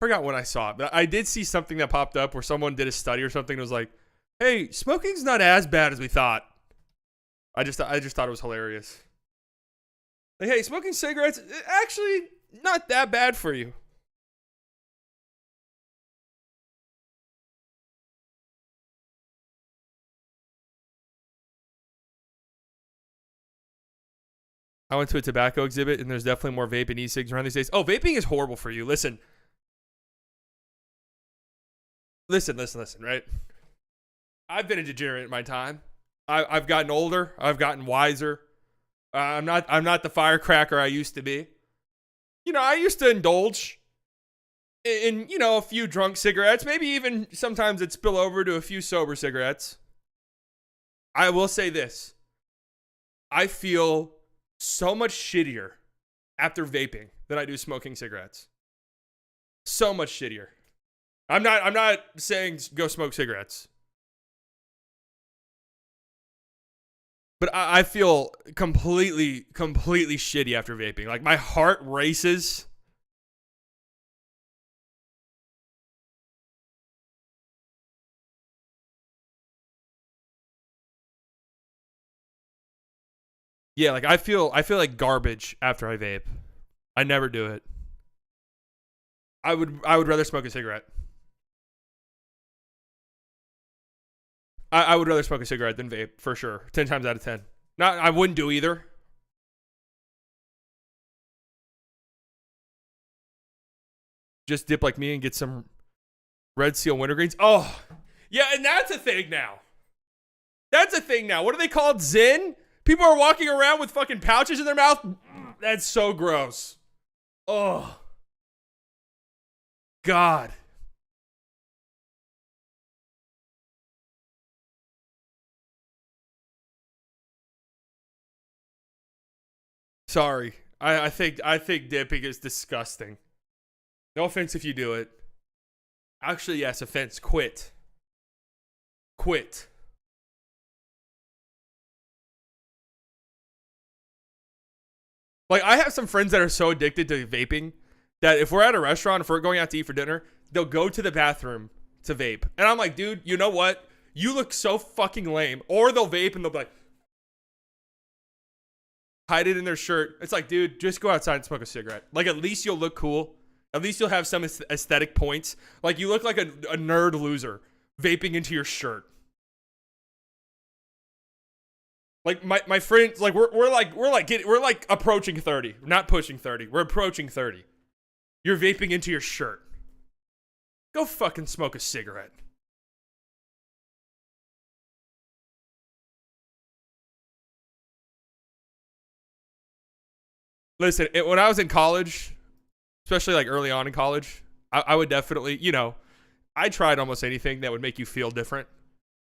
A: Forgot what I saw, but I did see something that popped up where someone did a study or something. And was like, "Hey, smoking's not as bad as we thought." I just thought it was hilarious. Like, hey, smoking cigarettes actually not that bad for you. I went to a tobacco exhibit and there's definitely more vape and e-cigs around these days. Oh, vaping is horrible for you. Listen, right? I've been a degenerate in my time. I've gotten older. I've gotten wiser. I'm not the firecracker I used to be. You know, I used to indulge in, you know, a few drunk cigarettes. Maybe even sometimes it'd spill over to a few sober cigarettes. I will say this. I feel so much shittier after vaping than I do smoking cigarettes. So much shittier. I'm not saying go smoke cigarettes. But I feel completely shitty after vaping. Like, my heart races. Yeah, like I feel like garbage after I vape. I never do it. I would rather smoke a cigarette. I would rather smoke a cigarette than vape, for sure. 10 times out of 10. I wouldn't do either. Just dip like me and get some Red Seal wintergreens. Oh, yeah, and that's a thing now. What are they called? Zen? People are walking around with fucking pouches in their mouth. That's so gross. Oh. God. Sorry. I think dipping is disgusting. No offense if you do it. Actually, yes, offense. Quit. Quit. Like, I have some friends that are so addicted to vaping that if we're at a restaurant, if we're going out to eat for dinner, they'll go to the bathroom to vape. And I'm like, dude, you know what? You look so fucking lame. Or they'll vape and they'll be like, hide it in their shirt. It's like, dude, just go outside and smoke a cigarette. Like, at least you'll look cool. At least you'll have some aesthetic points. Like, you look like a nerd loser vaping into your shirt. Like my friends, like we're like approaching 30, not pushing 30. We're approaching 30. You're vaping into your shirt. Go fucking smoke a cigarette. Listen, when I was in college, especially like early on in college, I would definitely, I tried almost anything that would make you feel different.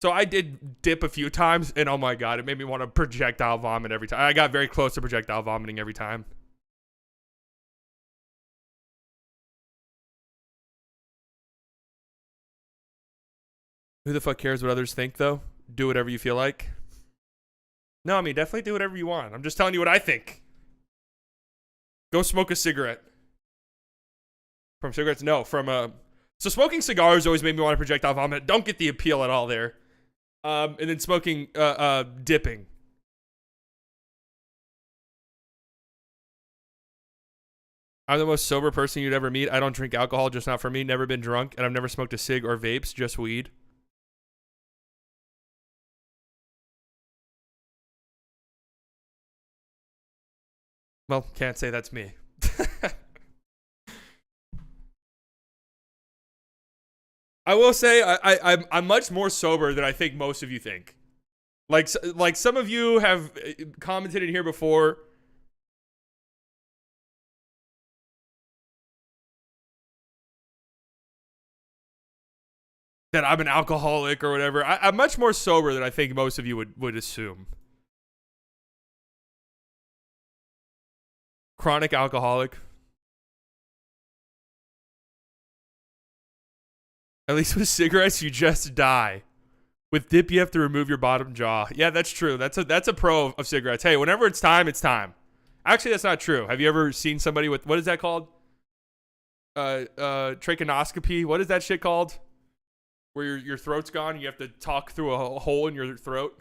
A: So I did dip a few times, and oh my god, it made me want to projectile vomit every time. I got very close to projectile vomiting every time. Who the fuck cares what others think, though? Do whatever you feel like. No, I mean, definitely do whatever you want. I'm just telling you what I think. Go smoke a cigarette. From cigarettes? No, from So smoking cigars always made me want to projectile vomit. Don't get the appeal at all there. And then smoking, dipping. I'm the most sober person you'd ever meet. I don't drink alcohol, just not for me. Never been drunk, and I've never smoked a cig or vapes, just weed. Well, can't say that's me. I will say I'm much more sober than I think most of you think. Like some of you have commented in here before. That I'm an alcoholic or whatever. I'm much more sober than I think most of you would assume. Chronic alcoholic. At least with cigarettes, you just die. With dip, you have to remove your bottom jaw. Yeah, that's true. That's a pro of cigarettes. Hey, whenever it's time, it's time. Actually, that's not true. Have you ever seen somebody with, what is that called? Tracheonoscopy. What is that shit called? Where your throat's gone and you have to talk through a hole in your throat.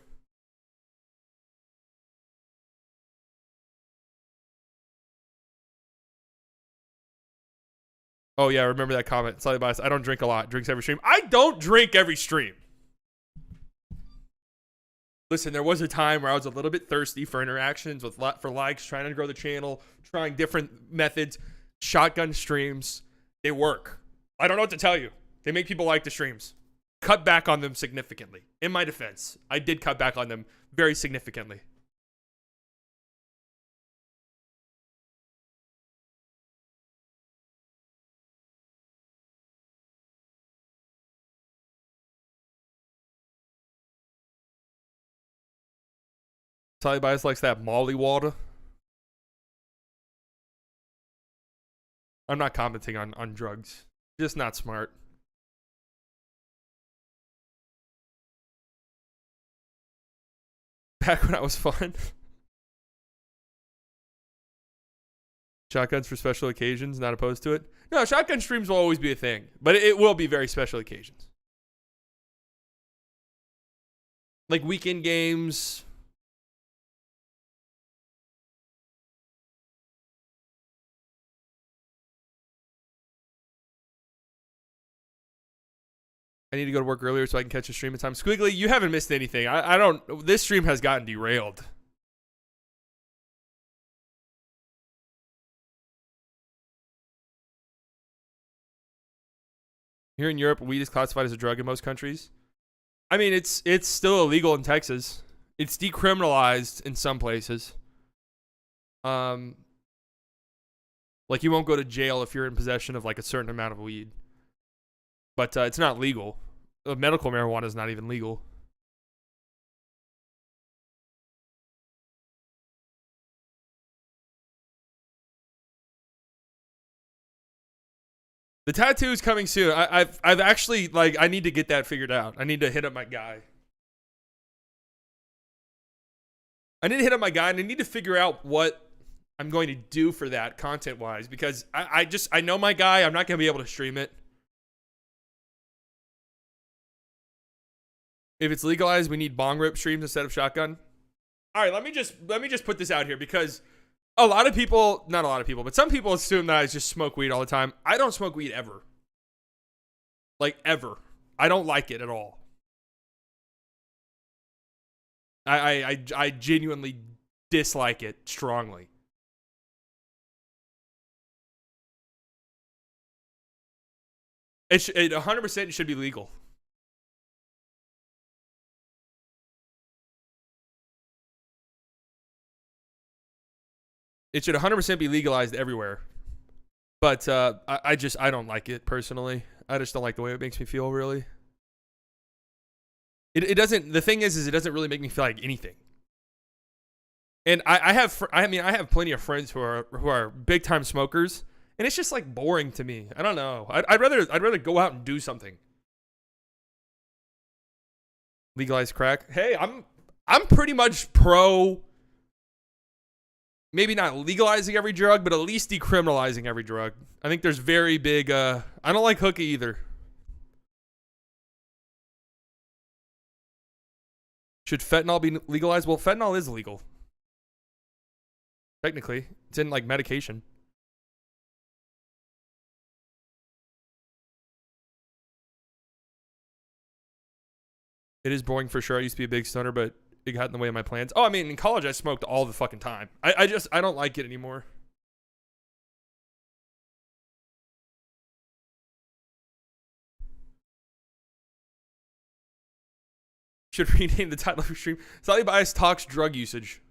A: Oh yeah, I remember that comment. Slightly biased. I don't drink a lot. Drinks every stream. I don't drink every stream. Listen, there was a time where I was a little bit thirsty for interactions, for likes, trying to grow the channel, trying different methods. Shotgun streams, they work. I don't know what to tell you. They make people like the streams. Cut back on them significantly. In my defense, I did cut back on them very significantly. Sally Bias likes that Molly water. I'm not commenting on drugs. Just not smart. Back when I was fun. Shotguns for special occasions, not opposed to it. No, shotgun streams will always be a thing, but it will be very special occasions. Like weekend games. I need to go to work earlier so I can catch a stream at time. Squiggly, you haven't missed anything. I don't. This stream has gotten derailed. Here in Europe, weed is classified as a drug in most countries. I mean, it's still illegal in Texas. It's decriminalized in some places. Like you won't go to jail if you're in possession of like a certain amount of weed. But it's not legal. Medical marijuana is not even legal. The tattoo is coming soon. I've actually, like, I need to get that figured out. I need to hit up my guy. And I need to figure out what I'm going to do for that content-wise, because I know my guy. I'm not going to be able to stream it. If it's legalized, we need bong rip streams instead of shotgun. All right, let me just put this out here, because a lot of people, not a lot of people, but some people assume that I just smoke weed all the time. I don't smoke weed ever. Like, ever. I don't like it at all. I genuinely dislike it strongly. It 100% should be legal. It should 100% be legalized everywhere. But I don't like it personally. I just don't like the way it makes me feel, really. It doesn't, the thing is it doesn't really make me feel like anything. And I have plenty of friends who are big time smokers, and it's just like boring to me. I don't know. I'd rather go out and do something. Legalize crack. Hey, I'm pretty much pro, maybe not legalizing every drug, but at least decriminalizing every drug. I think there's very big I don't like hookah either. Should fentanyl be legalized? Well, fentanyl is illegal. Technically, it's in like medication. It is boring for sure. I used to be a big stoner, but it got in the way of my plans. Oh, I mean, in college, I smoked all the fucking time. I don't like it anymore. Should rename the title of your stream. Slightly Biased Talks Drug Usage.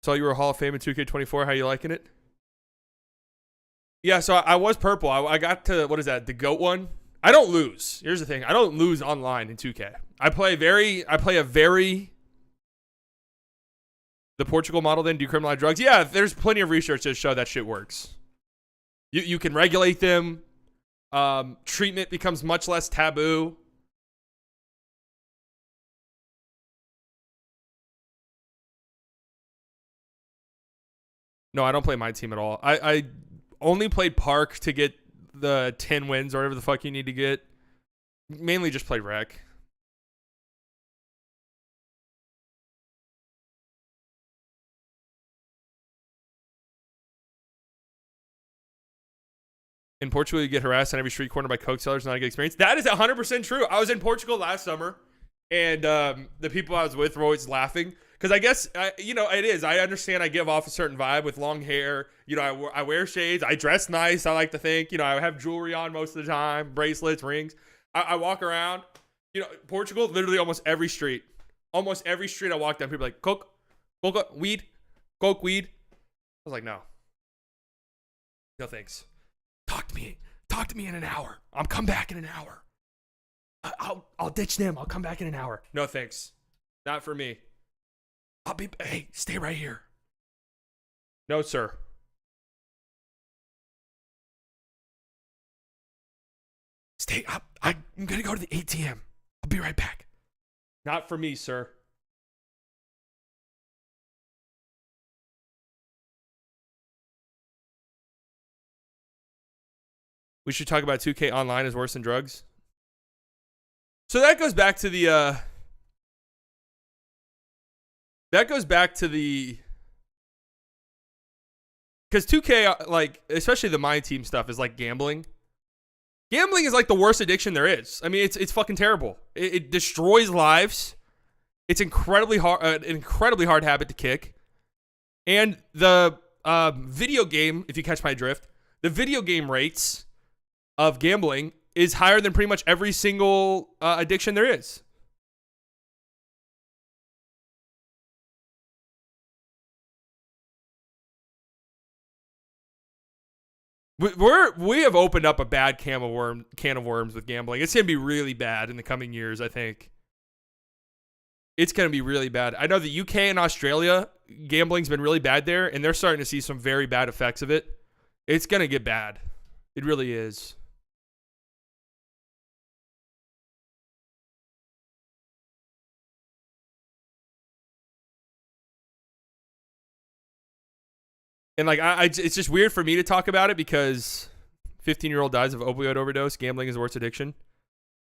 A: Saw you were a Hall of Fame in 2K24. How you liking it? Yeah, so I was purple. I got to, what is that, the GOAT one? I don't lose. Here's the thing. I don't lose online in 2K. I play a very the Portugal model then, decriminalize drugs. Yeah, there's plenty of research to show that shit works. You can regulate them. Treatment becomes much less taboo. No, I don't play my team at all. I only played Park to get the 10 wins or whatever the fuck you need to get. Mainly just played Rec. In Portugal, you get harassed on every street corner by coke sellers. Not a good experience. That is 100% true. I was in Portugal last summer, and the people I was with were always laughing. Because I guess, it is. I understand I give off a certain vibe with long hair. I wear shades. I dress nice, I like to think. I have jewelry on most of the time, bracelets, rings. I walk around. Portugal, literally almost every street. Almost every street I walk down, people are like, coke, weed, coke, weed. I was like, no. No thanks. Talk to me in an hour. I'll come back in an hour. I'll ditch them. I'll come back in an hour. No thanks. Not for me. Hey, stay right here. No, sir. Stay up. I'm gonna go to the ATM. I'll be right back. Not for me, sir. We should talk about 2K Online is worse than drugs. So that goes back to the because 2K, like, especially the My Team stuff, is like gambling. Gambling is like the worst addiction there is. I mean, it's fucking terrible. It destroys lives. It's incredibly hard, an incredibly hard habit to kick. And the video game, if you catch my drift, the video game rates of gambling is higher than pretty much every single addiction there is. We have opened up a bad can of worms with gambling. It's gonna be really bad in the coming years. I think it's gonna be really bad. I know the UK and Australia gambling's been really bad there, and they're starting to see some very bad effects of it. It's gonna get bad. It really is. And like it's just weird for me to talk about it because 15-year-old dies of opioid overdose. Gambling is the worst addiction.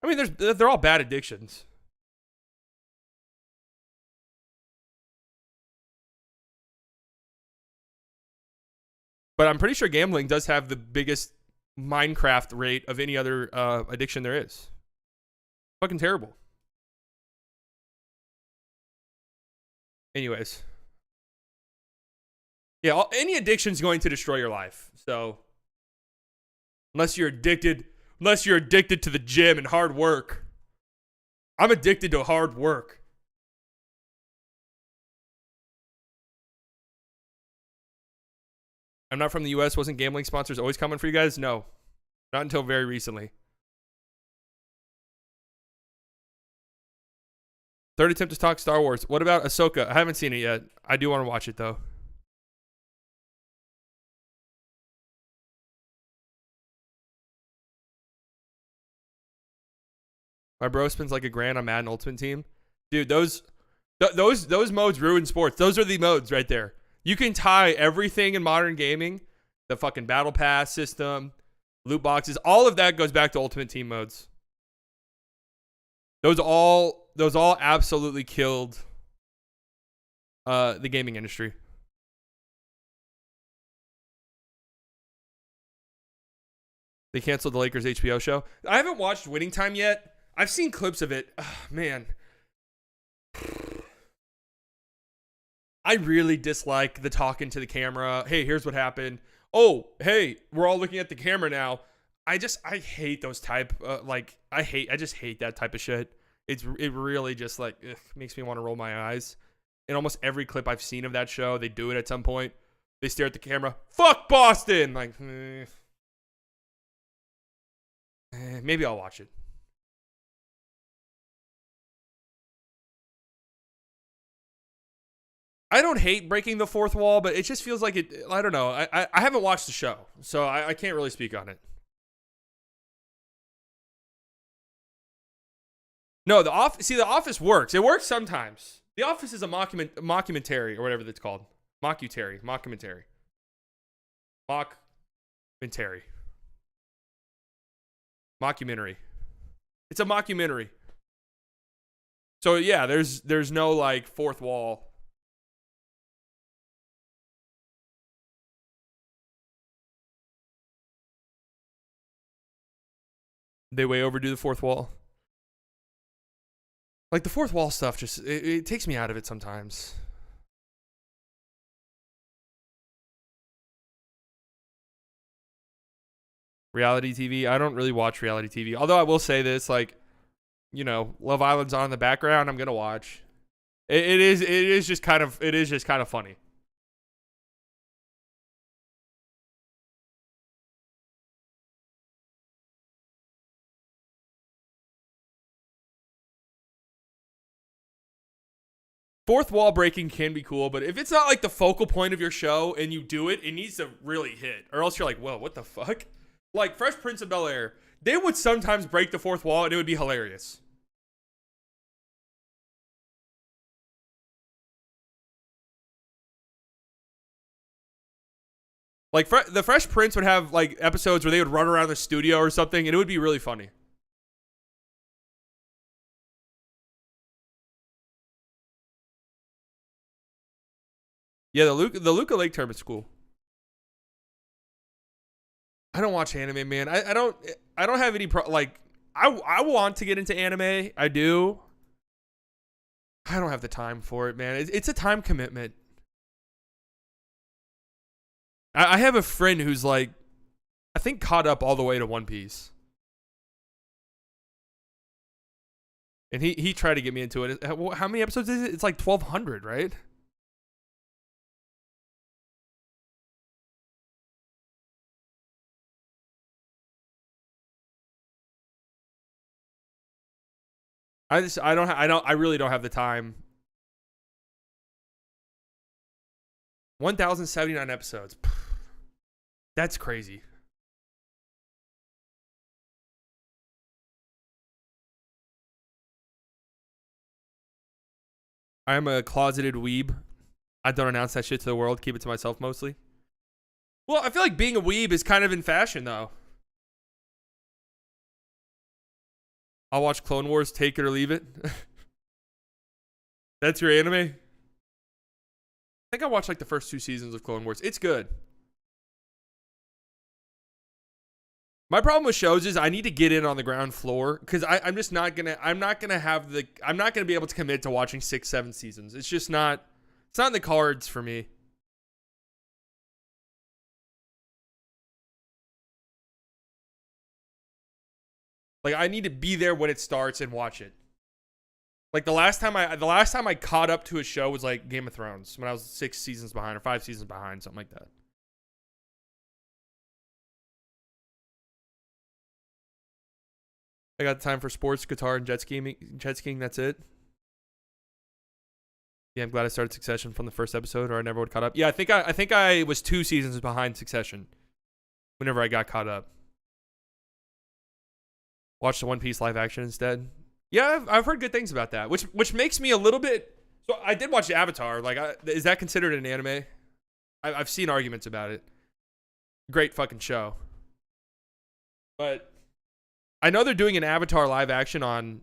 A: I mean, they're all bad addictions. But I'm pretty sure gambling does have the biggest Minecraft rate of any other addiction there is. Fucking terrible. Anyways. Yeah, any addiction is going to destroy your life. So unless you're addicted to the gym and hard work. I'm addicted to hard work. I'm not from the US. Wasn't gambling sponsors always coming for you guys? No. Not until very recently. Third attempt to talk Star Wars. What about Ahsoka? I haven't seen it yet. I do want to watch it though. My bro spends like $1,000 on Madden Ultimate Team. Dude, those modes ruin sports. Those are the modes right there. You can tie everything in modern gaming, the fucking battle pass system, loot boxes, all of that goes back to Ultimate Team modes. Those all absolutely killed the gaming industry. They canceled the Lakers HBO show. I haven't watched Winning Time yet. I've seen clips of it. Oh, man. I really dislike the talking to the camera. Hey, here's what happened. Oh, hey, we're all looking at the camera now. I hate those type I just hate that type of shit. It really just like makes me want to roll my eyes. In almost every clip I've seen of that show, they do it at some point. They stare at the camera. Fuck Boston. Like maybe I'll watch it. I don't hate breaking the fourth wall, but it just feels like it. I don't know. I haven't watched the show, so I can't really speak on it. No, The Office works. It works sometimes. The Office is a mockumentary or whatever that's called. Mockumentary. It's a mockumentary. So yeah, there's no like fourth wall. They way overdo the fourth wall. Like the fourth wall stuff just it takes me out of it sometimes. Reality TV. I don't really watch reality TV. Although I will say this, like, you know, Love Island's on in the background, I'm gonna watch. It is just kind of funny. Fourth wall breaking can be cool, but if it's not like the focal point of your show and you do it, it needs to really hit. Or else you're like, whoa, what the fuck? Like Fresh Prince of Bel-Air, they would sometimes break the fourth wall and it would be hilarious. Like the Fresh Prince would have like episodes where they would run around the studio or something and it would be really funny. Yeah, the Luca Lake tournament's cool. I don't watch anime, man. I don't have any I want to get into anime. I do. I don't have the time for it, man. It's a time commitment. I have a friend who's like, I think caught up all the way to One Piece. And he tried to get me into it. How many episodes is it? It's like 1,200, right? I really don't have the time. 1,079 episodes. That's crazy. I am a closeted weeb. I don't announce that shit to the world. Keep it to myself mostly. Well, I feel like being a weeb is kind of in fashion, though. I'll watch Clone Wars, take it or leave it. That's your anime? I think I watched like the first 2 seasons of Clone Wars. It's good. My problem with shows is I need to get in on the ground floor because I'm not gonna be able to commit to watching 6-7 seasons. It's just not. It's not in the cards for me. Like I need to be there when it starts and watch it. Like the last time I caught up to a show was like Game of Thrones when I was 6 seasons behind or 5 seasons behind, something like that. I got time for sports, guitar, and jet skiing. That's it. Yeah, I'm glad I started Succession from the first episode, or I never would caught up. Yeah, I think I was 2 seasons behind Succession whenever I got caught up. Watch the One Piece live action instead. Yeah, I've heard good things about that, which makes me a little bit. So I did watch Avatar. Like, is that considered an anime? I've seen arguments about it. Great fucking show, but I know they're doing an Avatar live action on.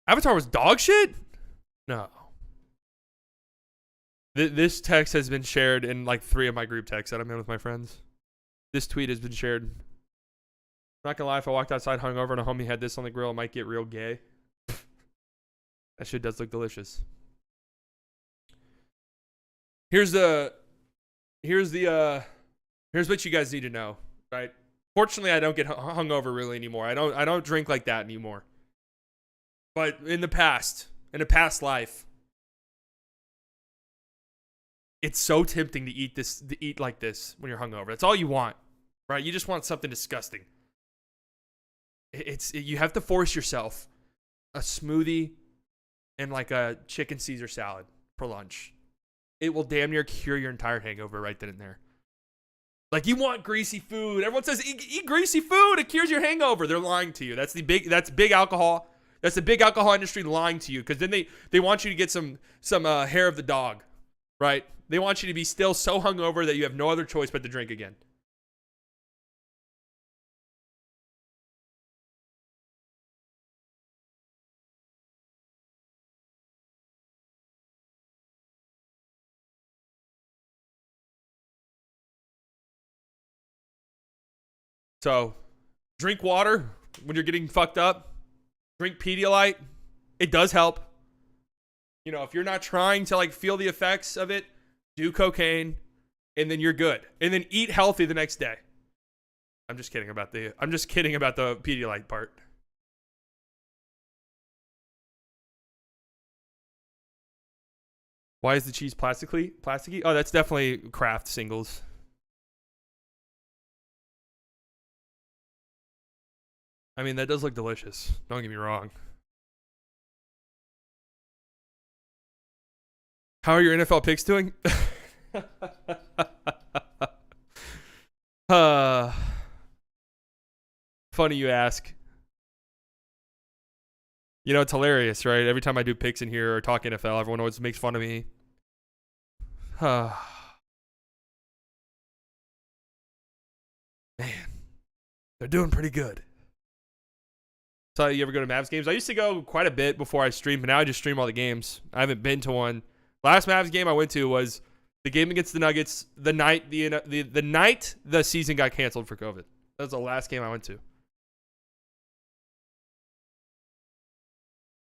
A: Avatar was dog shit? No. This text has been shared in like 3 of my group texts that I'm in with my friends. This tweet has been shared. Not gonna lie, if I walked outside hungover and a homie had this on the grill, it might get real gay. That shit does look delicious. Here's what you guys need to know, right? Fortunately, I don't get hungover really anymore. I don't drink like that anymore. But in a past life, it's so tempting to eat like this when you're hungover. That's all you want, right? You just want something disgusting. You have to force yourself a smoothie and like a chicken Caesar salad for lunch. It will damn near cure your entire hangover right then and there. Like, you want greasy food. Everyone says eat greasy food. It cures your hangover. They're lying to you. That's big alcohol. That's the big alcohol industry lying to you, because then they want you to get some hair of the dog, right? They want you to be still so hungover that you have no other choice but to drink again. So, drink water when you're getting fucked up. Drink Pedialyte. It does help. You know, if you're not trying to like feel the effects of it, do cocaine, and then you're good. And then eat healthy the next day. I'm just kidding about the Pedialyte part. Why is the cheese plasticky? Oh, that's definitely Kraft singles. I mean, that does look delicious. Don't get me wrong. How are your NFL picks doing? Funny you ask. You know, it's hilarious, right? Every time I do picks in here or talk NFL, everyone always makes fun of me. Man. They're doing pretty good. So you ever go to Mavs games? I used to go quite a bit before I stream, but now I just stream all the games. I haven't been to one. Last Mavs game I went to was the game against the Nuggets the night the season got canceled for COVID. That was the last game I went to.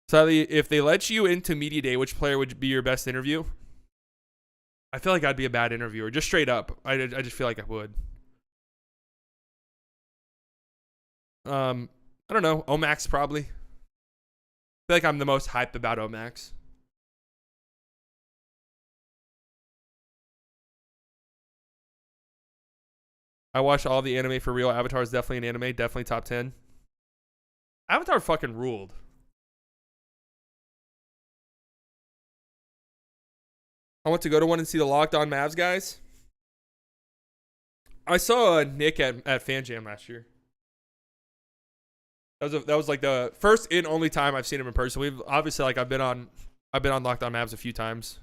A: So if they let you into media day, which player would be your best interview? I feel like I'd be a bad interviewer, just straight up. I just feel like I would. I don't know. Omax probably. I feel like I'm the most hyped about Omax. I watched all the anime for real. Avatar is definitely an anime. Definitely top 10. Avatar fucking ruled. I want to go to one and see the Locked On Mavs guys. I saw Nick at Fan Jam last year. That was like the first and only time I've seen him in person. We've obviously I've been on Locked On Mavs a few times.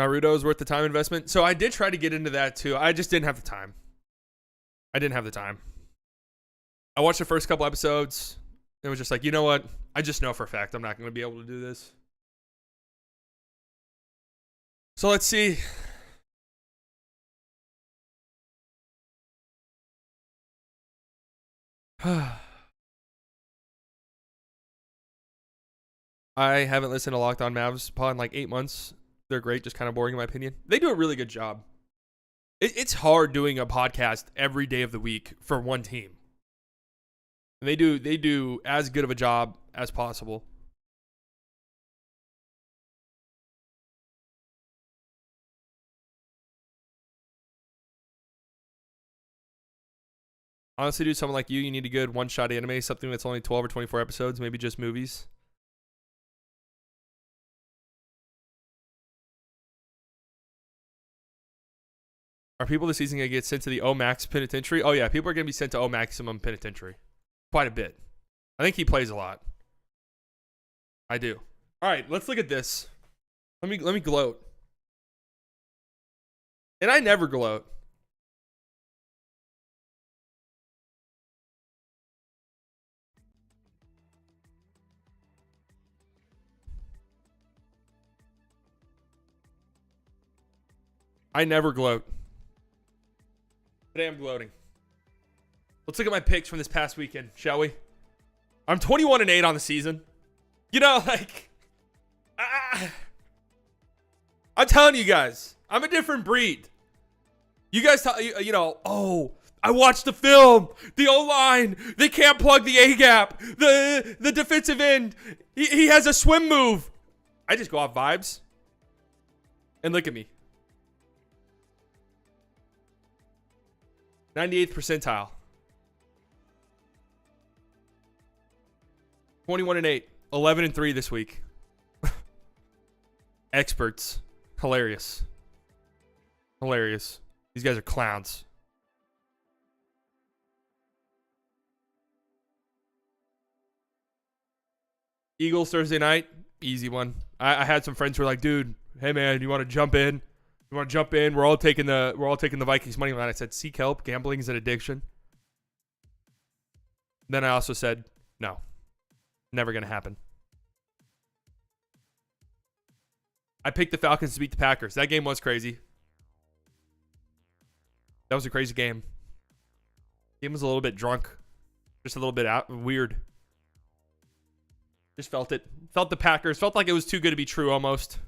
A: Naruto is worth the time investment. So I did try to get into that too. I just didn't have the time. I watched the first couple episodes. It was just like, you know what? I just know for a fact I'm not going to be able to do this. So let's see. I haven't listened to Locked On Mavs pod in like 8 months. They're great, just kind of boring in my opinion. They do a really good job. It's hard doing a podcast every day of the week for one team. And they do as good of a job as possible. Honestly, dude, someone like you need a good one-shot anime, something that's only 12 or 24 episodes, maybe just movies. Are people this season going to get sent to the O-Max Penitentiary? Oh, yeah, people are going to be sent to O-Maximum Penitentiary. Quite a bit. I think he plays a lot. I do. All right, let's look at this. Let me gloat. And I never gloat. I never gloat. Today I'm gloating. Let's look at my picks from this past weekend, shall we? I'm 21-8 on the season. You know, like, I'm telling you guys, I'm a different breed. You guys, oh, I watched the film. The O-line, they can't plug the A-gap. The defensive end, he has a swim move. I just go off vibes. And look at me. 98th percentile. 21-8. 11-3 this week. Experts. Hilarious. These guys are clowns. Eagles Thursday night. Easy one. I had some friends who were like, dude, hey man, you want to jump in? We're all taking the Vikings money line. I said, seek help. Gambling is an addiction. Then I also said, no, never going to happen. I picked the Falcons to beat the Packers. That game was crazy. That was a crazy game. Game was a little bit drunk. Just a little bit weird. Just felt it. Felt the Packers. Felt like it was too good to be true almost.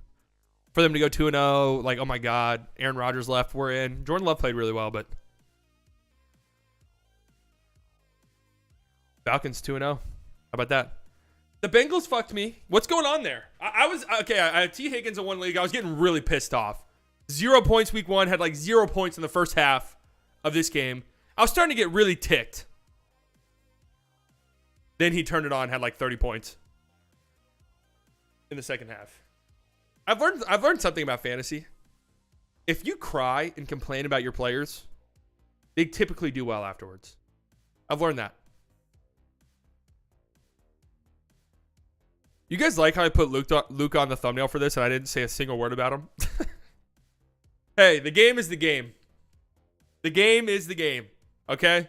A: For them to go 2-0, like, oh my God, Aaron Rodgers left, we're in. Jordan Love played really well, but Falcons 2-0. How about that? The Bengals fucked me. What's going on there? I had T. Higgins in one league. I was getting really pissed off. 0 points week 1, had like 0 points in the first half of this game. I was starting to get really ticked. Then he turned it on, had like 30 points in the second half. I've learned something about fantasy. If you cry and complain about your players, they typically do well afterwards. I've learned that. You guys like how I put Luke on the thumbnail for this and I didn't say a single word about him? Hey, the game is the game. The game is the game. Okay?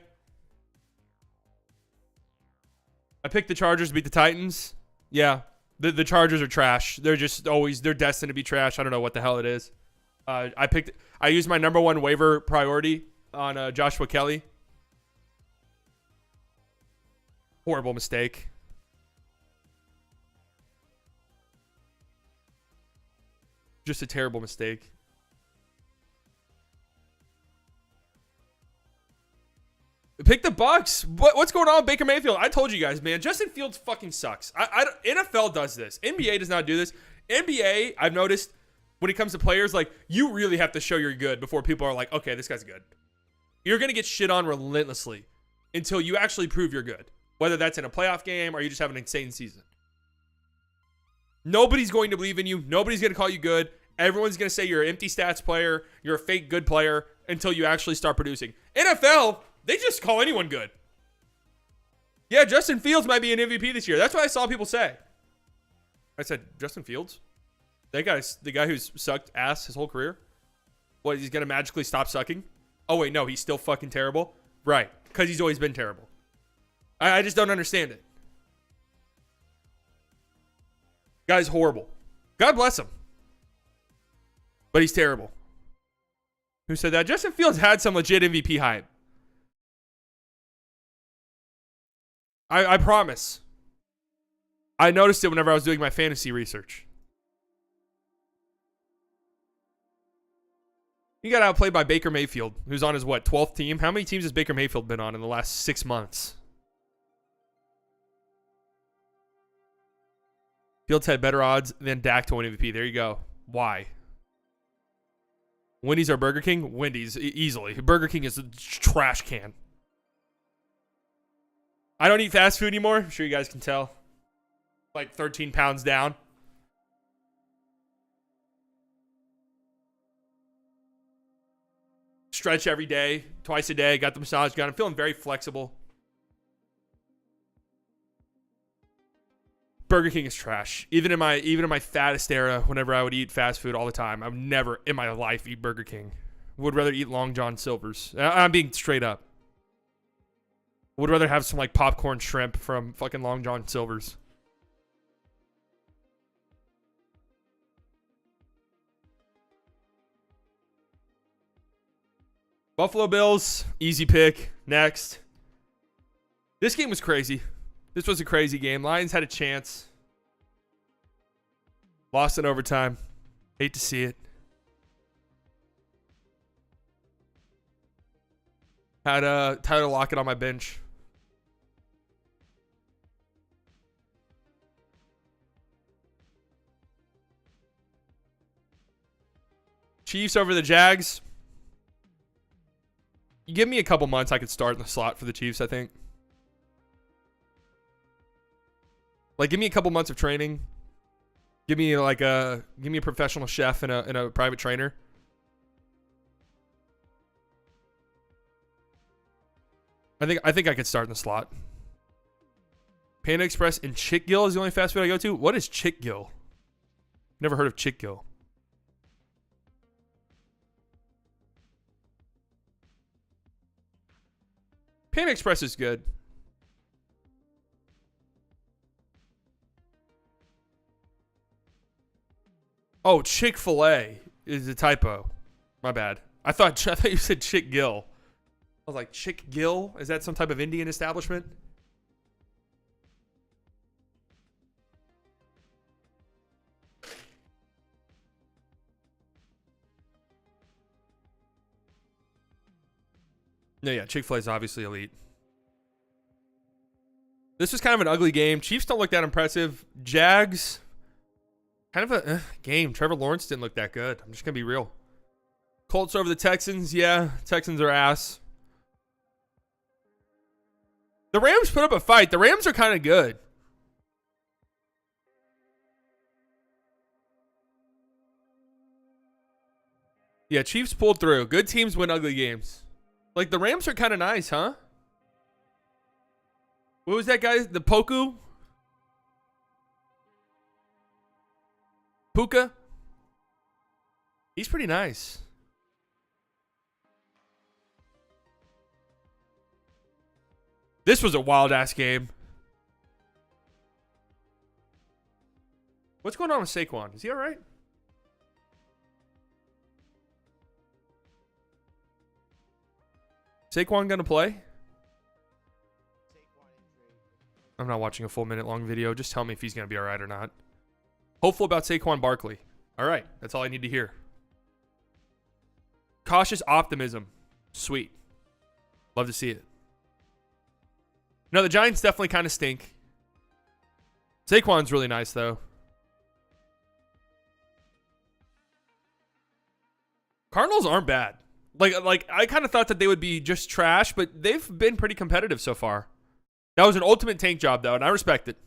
A: I picked the Chargers to beat the Titans. Yeah. The Chargers are trash. They're destined to be trash. I don't know what the hell it is. I used my number 1 waiver priority on Joshua Kelly. Horrible mistake. Just a terrible mistake. Pick the Bucks. What's going on with Baker Mayfield? I told you guys, man. Justin Fields fucking sucks. NFL does this. NBA does not do this. NBA, I've noticed when it comes to players, like, you really have to show you're good before people are like, okay, this guy's good. You're going to get shit on relentlessly until you actually prove you're good. Whether that's in a playoff game or you just have an insane season. Nobody's going to believe in you. Nobody's going to call you good. Everyone's going to say you're an empty stats player. You're a fake good player until you actually start producing. NFL, they just call anyone good. Yeah, Justin Fields might be an MVP this year. That's what I saw people say. I said, Justin Fields? That guy's the guy who's sucked ass his whole career? What, he's going to magically stop sucking? Oh, wait, no, he's still fucking terrible? Right, because he's always been terrible. I just don't understand it. Guy's horrible. God bless him. But he's terrible. Who said that? Justin Fields had some legit MVP hype. I promise. I noticed it whenever I was doing my fantasy research. He got outplayed by Baker Mayfield, who's on his, 12th team? How many teams has Baker Mayfield been on in the last 6 months? Fields had better odds than Dak to win MVP. There you go. Why? Wendy's or Burger King? Wendy's, easily. Burger King is a trash can. I don't eat fast food anymore. I'm sure you guys can tell. Like 13 pounds down. Stretch every day, twice a day. Got the massage gun. I'm feeling very flexible. Burger King is trash. Even in my fattest era, whenever I would eat fast food all the time, I would never in my life eat Burger King. Would rather eat Long John Silver's. I'm being straight up. Would rather have some like popcorn shrimp from fucking Long John Silver's. Buffalo Bills, easy pick. Next. This game was crazy. This was a crazy game. Lions had a chance. Lost in overtime. Hate to see it. Had Tyler Lockett on my bench. Chiefs over the Jags. You give me a couple months, I could start in the slot for the Chiefs, I think. Like, give me a couple months of training. Give me a professional chef and a private trainer. I think I could start in the slot. Panda Express and Chick Gill is the only fast food I go to. What is Chick Gill? Never heard of Chick Gill. Panda Express is good. Oh, Chick-fil-A is a typo. My bad. I thought you said Chick Gill. I was like, Chick Gill? Is that some type of Indian establishment? No, yeah, Chick-fil-A is obviously elite. This was kind of an ugly game. Chiefs don't look that impressive. Jags, kind of a game. Trevor Lawrence didn't look that good. I'm just going to be real. Colts over the Texans. Yeah, Texans are ass. The Rams put up a fight. The Rams are kind of good. Yeah, Chiefs pulled through. Good teams win ugly games. Like, the Rams are kind of nice, huh? What was that guy? The Poku? Puka? He's pretty nice. This was a wild-ass game. What's going on with Saquon? Is he all right? Saquon gonna play? I'm not watching a full minute long video. Just tell me if he's gonna be all right or not. Hopeful about Saquon Barkley. All right, that's all I need to hear. Cautious optimism. Sweet. Love to see it. No, the Giants definitely kind of stink. Saquon's really nice, though. Cardinals aren't bad. Like I kind of thought that they would be just trash, but they've been pretty competitive so far. That was an ultimate tank job, though, and I respect it.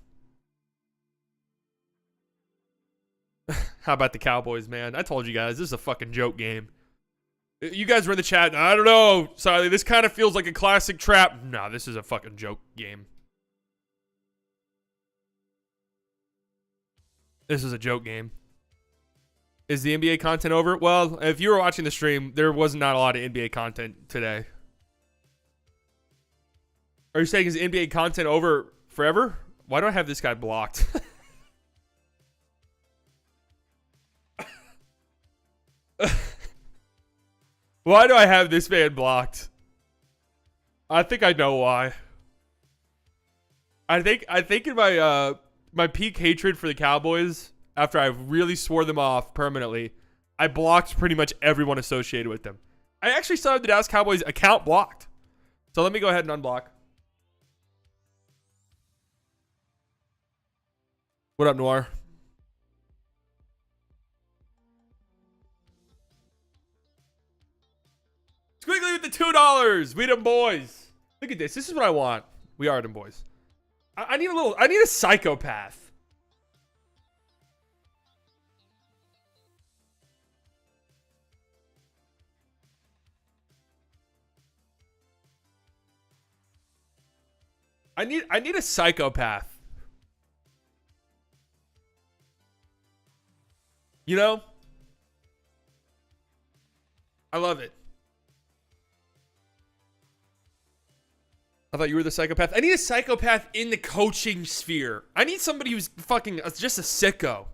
A: How about the Cowboys, man? I told you guys, this is a fucking joke game. You guys were in the chat. I don't know, Siley. This kind of feels like a classic trap. Nah, this is a fucking joke game. This is a joke game. Is the NBA content over? Well, if you were watching the stream, there was not a lot of NBA content today. Are you saying is NBA content over forever? Why do I have this guy blocked? Why do I have this man blocked? I think I know why. I think in my my peak hatred for the Cowboys, after I really swore them off permanently, I blocked pretty much everyone associated with them. I actually still have the Dallas Cowboys account blocked. So let me go ahead and unblock. What up, Noir? Squiggly with the $2. We them boys. Look at this. This is what I want. We are them boys. I need a psychopath. I need a psychopath. You know? I love it. I thought you were the psychopath. I need a psychopath in the coaching sphere. I need somebody who's fucking just a sicko.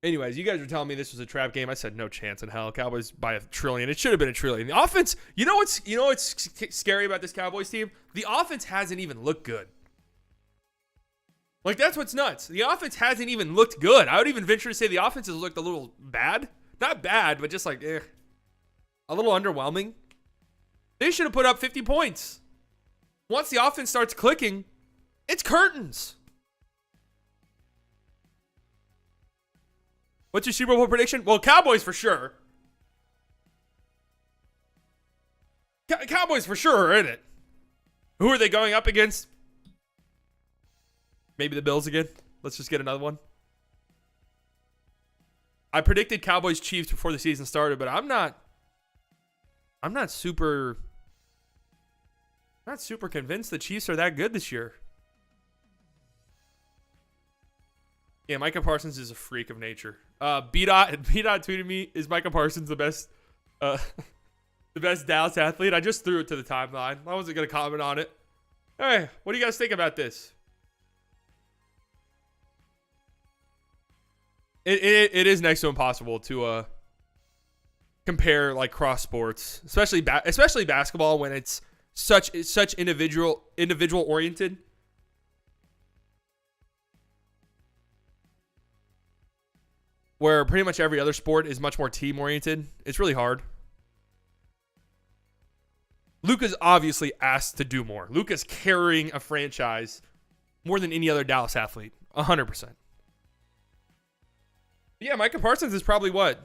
A: Anyways, you guys were telling me this was a trap game. I said no chance in hell. Cowboys by $1 trillion. It should have been $1 trillion. The offense, you know what's scary about this Cowboys team? The offense hasn't even looked good. Like, that's what's nuts. The offense hasn't even looked good. I would even venture to say the offense has looked a little bad. Not bad, but just like, a little underwhelming. They should have put up 50 points. Once the offense starts clicking, it's curtains. What's your Super Bowl prediction? Well, Cowboys for sure. Cowboys for sure are in it. Who are they going up against? Maybe the Bills again. Let's just get another one. I predicted Cowboys Chiefs before the season started, but I'm not super convinced the Chiefs are that good this year. Yeah, Micah Parsons is a freak of nature. B-Dot tweeted me, is Micah Parsons the best Dallas athlete? I just threw it to the timeline. I wasn't going to comment on it. Hey, what do you guys think about this? It is next to impossible to compare like cross sports, especially basketball when it's such individual oriented. Where pretty much every other sport is much more team oriented. It's really hard. Luka's obviously asked to do more. Luka's carrying a franchise more than any other Dallas athlete. 100%. Yeah, Micah Parsons is probably what?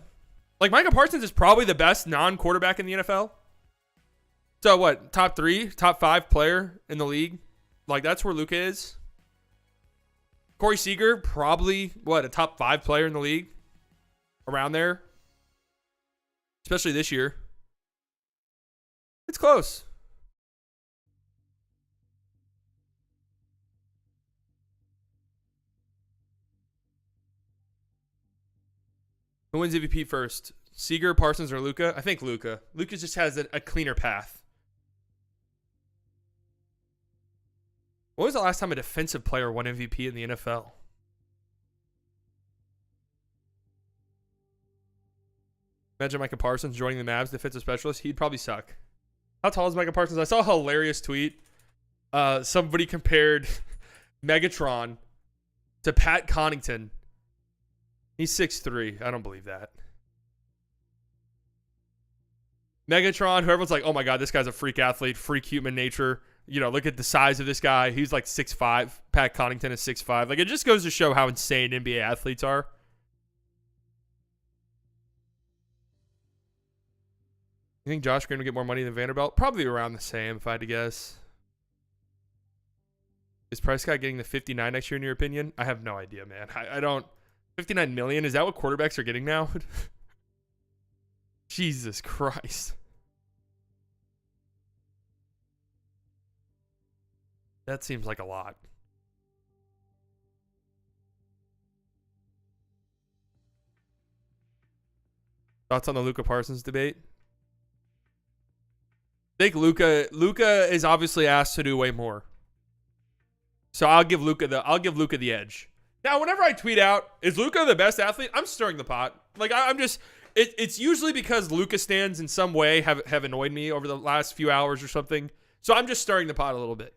A: Like, Micah Parsons is probably the best non-quarterback in the NFL. So what? Top 3, top 5 player in the league? Like, that's where Luka is. Corey Seager, probably, what, a top 5 player in the league? Around there. Especially this year. It's close. Who wins MVP first? Seager, Parsons, or Luka? I think Luka. Luka just has a cleaner path. When was the last time a defensive player won MVP in the NFL? Imagine Micah Parsons joining the Mavs defensive specialist. He'd probably suck. How tall is Micah Parsons? I saw a hilarious tweet. Somebody compared Megatron to Pat Connaughton. He's 6'3". I don't believe that. Megatron, who everyone's like, oh my God, this guy's a freak athlete, freak human nature. You know, look at the size of this guy. He's like 6'5". Pat Connaughton is 6'5". Like, it just goes to show how insane NBA athletes are. You think Josh Green will get more money than Vanderbilt? Probably around the same, if I had to guess. Is Prescott getting the 59 next year, in your opinion? I have no idea, man. I don't. 59 million? Is that what quarterbacks are getting now? Jesus Christ. That seems like a lot. Thoughts on the Luka Parsons debate? I think Luka is obviously asked to do way more. So I'll give Luka the edge. Now, whenever I tweet out, is Luka the best athlete? I'm stirring the pot. Like, I'm just, it's usually because Luka stands in some way have annoyed me over the last few hours or something. So I'm just stirring the pot a little bit.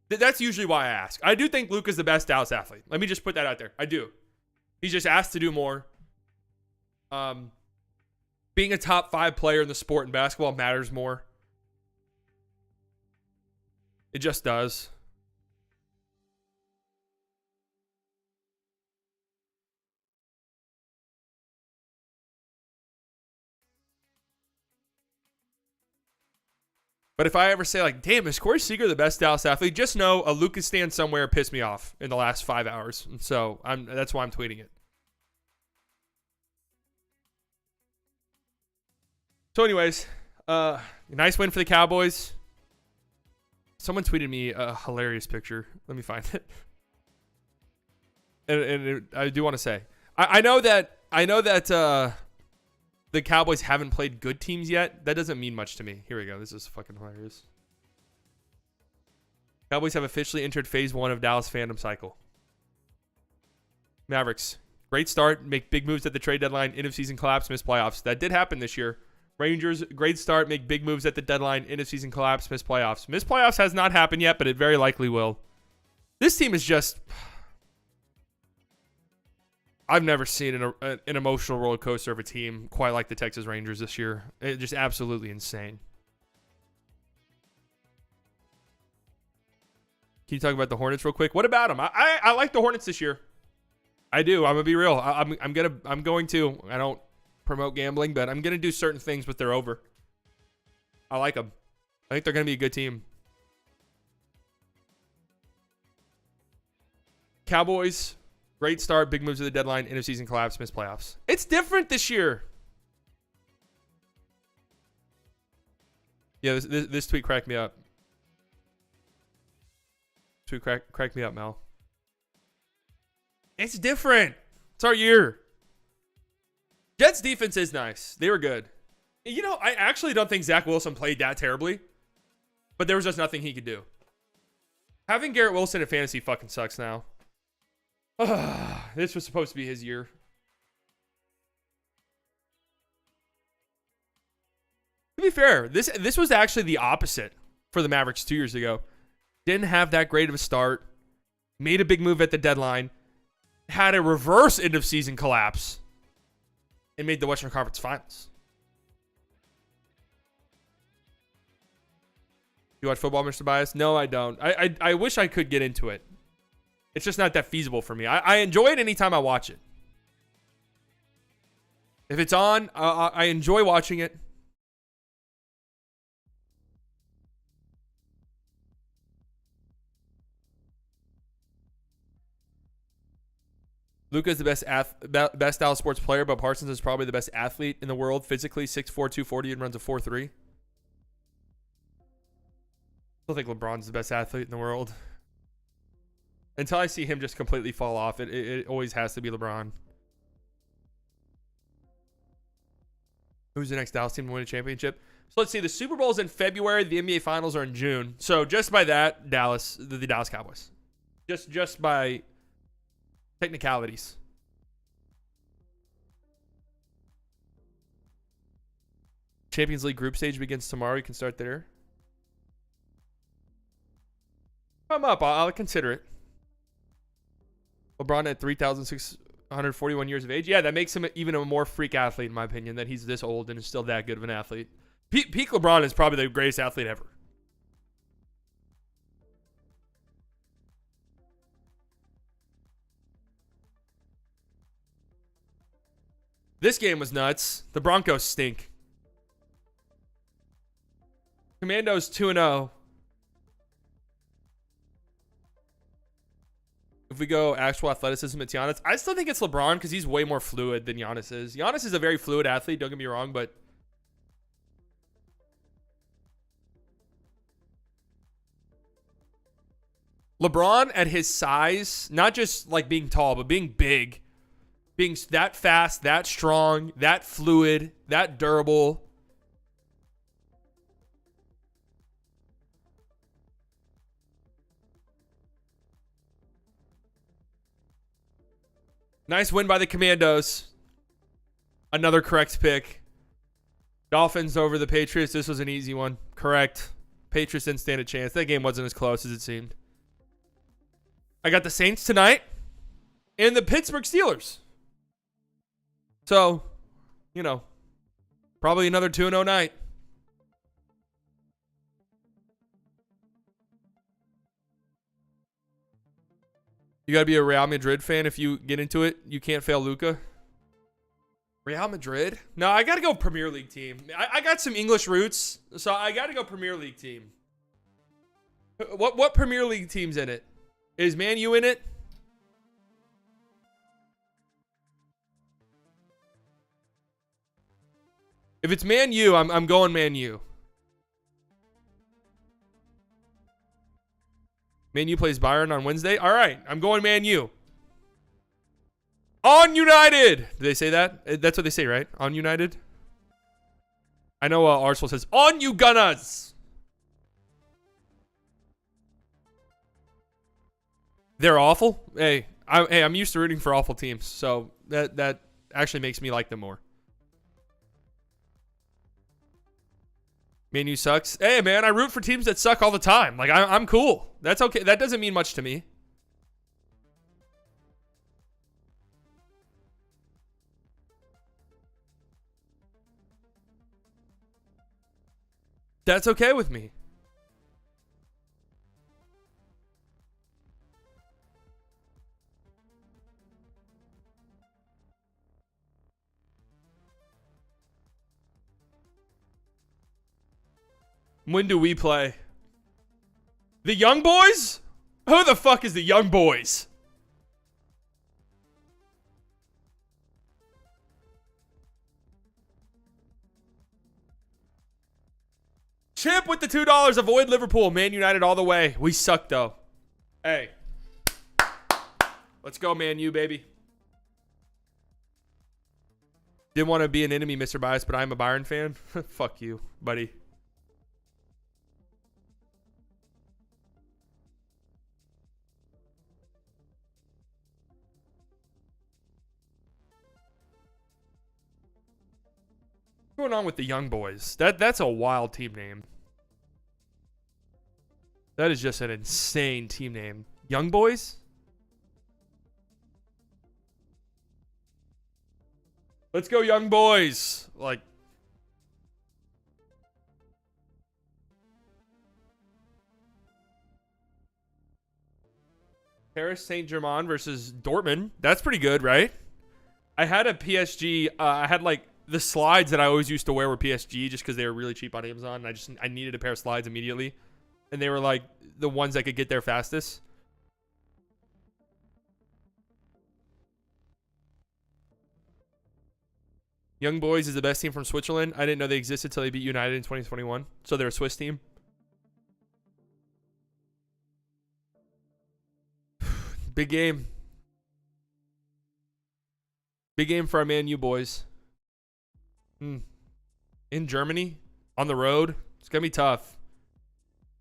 A: That's usually why I ask. I do think Luka's the best Dallas athlete. Let me just put that out there. I do. He's just asked to do more. Being a top 5 player in the sport in basketball matters more. It just does. But if I ever say, like, damn, is Corey Seager the best Dallas athlete? Just know a Lucas stand somewhere pissed me off in the last 5 hours. And so that's why I'm tweeting it. So anyways, nice win for the Cowboys. Someone tweeted me a hilarious picture. Let me find it. And I do want to say, I know that the Cowboys haven't played good teams yet. That doesn't mean much to me. Here we go. This is fucking hilarious. Cowboys have officially entered phase 1 of Dallas fandom cycle. Mavericks, great start. Make big moves at the trade deadline. End of season collapse. Miss playoffs. That did happen this year. Rangers, great start. Make big moves at the deadline. End of season collapse. Miss playoffs. Miss playoffs has not happened yet, but it very likely will. This team is just... I've never seen an emotional roller coaster of a team quite like the Texas Rangers this year. It's just absolutely insane. Can you talk about the Hornets real quick? What about them? I like the Hornets this year. I do. I'm gonna be real. I'm going to. I don't promote gambling, but I'm gonna do certain things with their over. I like them. I think they're gonna be a good team. Cowboys. Great start, big moves at the deadline, end of season collapse, missed playoffs. It's different this year. Yeah, this tweet cracked me up. Tweet cracked me up, Mel. It's different. It's our year. Jets defense is nice. They were good. You know, I actually don't think Zach Wilson played that terribly, but there was just nothing he could do. Having Garrett Wilson in fantasy fucking sucks now. This was supposed to be his year. To be fair, this was actually the opposite for the Mavericks 2 years ago. Didn't have that great of a start. Made a big move at the deadline. Had a reverse end of season collapse. And made the Western Conference Finals. You watch football, Mr. Bias? No, I don't. I wish I could get into it. It's just not that feasible for me. I enjoy it anytime I watch it. If it's on, I enjoy watching it. Luka is the best Dallas sports player, but Parsons is probably the best athlete in the world physically, 6'4", 240, and runs a 4.3. I still think LeBron's the best athlete in the world. Until I see him just completely fall off, it always has to be LeBron. Who's the next Dallas team to win a championship? So let's see. The Super Bowl is in February. The NBA Finals are in June. So just by that, Dallas, the Dallas Cowboys. Just by technicalities. Champions League group stage begins tomorrow. You can start there. Come up. I'll consider it. LeBron at 3,600 141 years of age. Yeah, that makes him even a more freak athlete, in my opinion, that he's this old and is still that good of an athlete. Peak LeBron is probably the greatest athlete ever. This game was nuts. The Broncos stink. Commandos 2-0. If we go actual athleticism, it's Giannis. I still think it's LeBron because he's way more fluid than Giannis is. Giannis is a very fluid athlete, don't get me wrong, but LeBron at his size, not just like being tall, but being big, being that fast, that strong, that fluid, that durable. Nice win by the Commandos. Another correct pick. Dolphins over the Patriots. This was an easy one. Correct. Patriots didn't stand a chance. That game wasn't as close as it seemed. I got the Saints tonight and the Pittsburgh Steelers. So, you know, probably another 2-0 night. You got to be a Real Madrid fan if you get into it. You can't fail Luca. Real Madrid? No, I got to go Premier League team. I got some English roots, so I got to go Premier League team. What Premier League team's in it? Is Man U in it? If it's Man U, I'm going Man U. Man U plays Bayern on Wednesday. All right, I'm going Man U. On United. Do they say that? That's what they say, right? On United. I know Arsenal says on you Gunners. They're awful. Hey, I'm used to rooting for awful teams, so that actually makes me like them more. Man U sucks. Hey, man, I root for teams that suck all the time. Like, I'm cool. That's okay. That doesn't mean much to me. That's okay with me. When do we play? The Young Boys? Who the fuck is the Young Boys? Chip with the $2. Avoid Liverpool. Man United all the way. We suck, though. Hey. Let's go, Man U, baby. Didn't want to be an enemy, Mr. Bias, but I'm a Bayern fan. Fuck you, buddy. What's going on with the Young Boys? That's a wild team name. That is just an insane team name. Young Boys? Let's go, Young Boys. Like, Paris Saint-Germain versus Dortmund. That's pretty good, right? I had a PSG. I had like the slides that I always used to wear were PSG just because they were really cheap on Amazon. And I needed a pair of slides immediately. And they were like the ones that could get there fastest. Young Boys is the best team from Switzerland. I didn't know they existed until they beat United in 2021. So they're a Swiss team. Big game. Big game for our Man U boys. In Germany, on the road. It's going to be tough.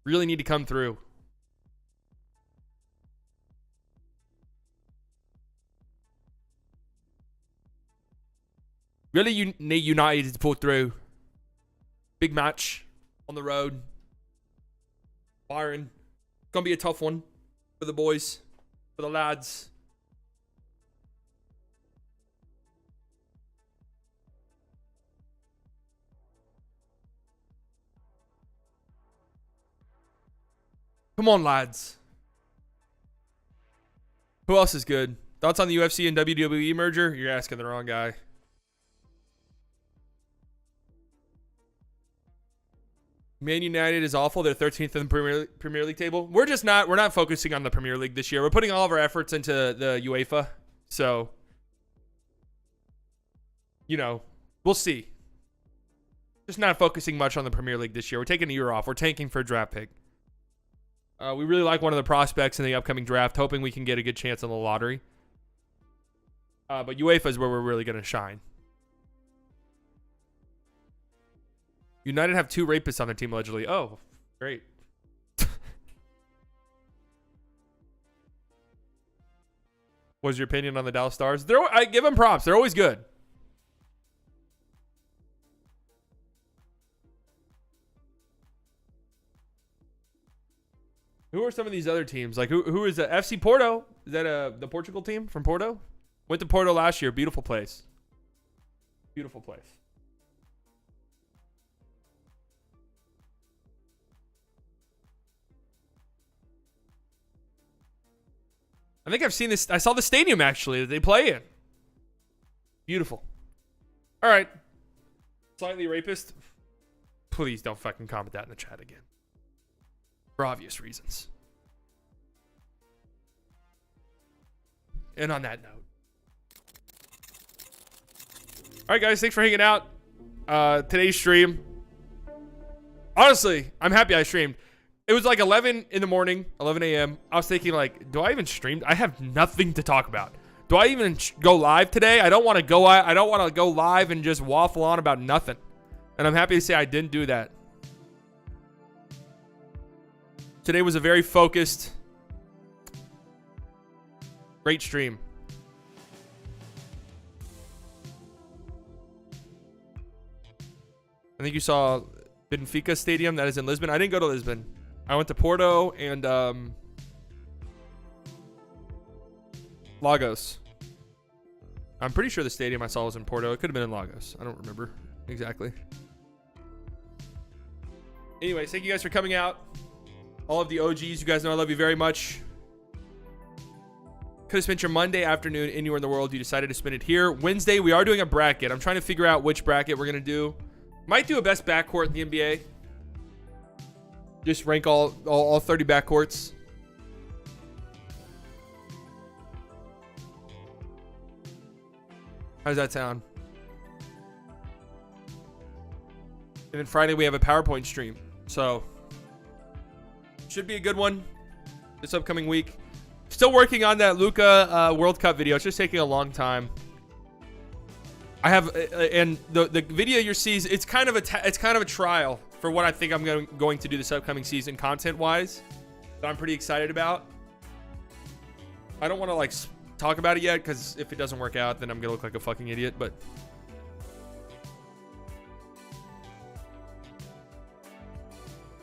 A: Really need to come through. Really need United to pull through. Big match on the road. Bayern. Going to be a tough one for the boys, for the lads. Come on, lads. Who else is good? Thoughts on the UFC and WWE merger? You're asking the wrong guy. Man United is awful. They're 13th in the Premier League table. We're not focusing on the Premier League this year. We're putting all of our efforts into the UEFA. So, you know, we'll see. Just not focusing much on the Premier League this year. We're taking a year off. We're tanking for a draft pick. We really like one of the prospects in the upcoming draft, hoping we can get a good chance on the lottery. But UEFA is where we're really going to shine. United have 2 rapists on their team, allegedly. Oh, great. What's your opinion on the Dallas Stars? I give them props. They're always good. Who are some of these other teams? Like, who is the FC Porto? Is that the Portugal team from Porto? Went to Porto last year. Beautiful place. Beautiful place. I think I've seen this. I saw the stadium, actually, that they play in. Beautiful. All right. Slightly rapist. Please don't fucking comment that in the chat again. For obvious reasons. And on that note. All right, guys. Thanks for hanging out. Today's stream. Honestly, I'm happy I streamed. It was like 11 in the morning, 11 a.m. I was thinking, like, do I even stream? I have nothing to talk about. Do I even go live today? I don't want to go. I don't want to go live and just waffle on about nothing. And I'm happy to say I didn't do that. Today was a very focused, great stream. I think you saw Benfica Stadium. That is in Lisbon. I didn't go to Lisbon. I went to Porto and Lagos. I'm pretty sure the stadium I saw was in Porto. It could have been in Lagos. I don't remember exactly. Anyways, thank you guys for coming out. All of the OGs, you guys know I love you very much. Could have spent your Monday afternoon anywhere in the world. You decided to spend it here. Wednesday, we are doing a bracket. I'm trying to figure out which bracket we're going to do. Might do a best backcourt in the NBA. Just rank all 30 backcourts. How does that sound? And then Friday we have a PowerPoint stream. So should be a good one this upcoming week. Still working on that Luka World Cup video. It's just taking a long time. I have and the video you see, it's kind of a trial for what I think I'm going to do this upcoming season content-wise that I'm pretty excited about. I don't want to like talk about it yet because if it doesn't work out, then I'm going to look like a fucking idiot. But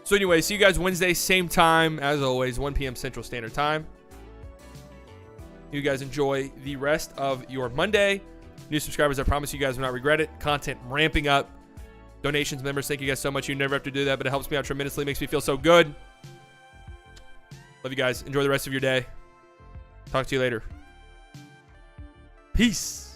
A: so anyway, see you guys Wednesday, same time as always, 1 p.m. Central Standard Time. You guys enjoy the rest of your Monday. New subscribers, I promise you guys will not regret it. Content ramping up. Donations, members, thank you guys so much. You never have to do that, but it helps me out tremendously. Makes me feel so good. Love you guys. Enjoy the rest of your day. Talk to you later. Peace.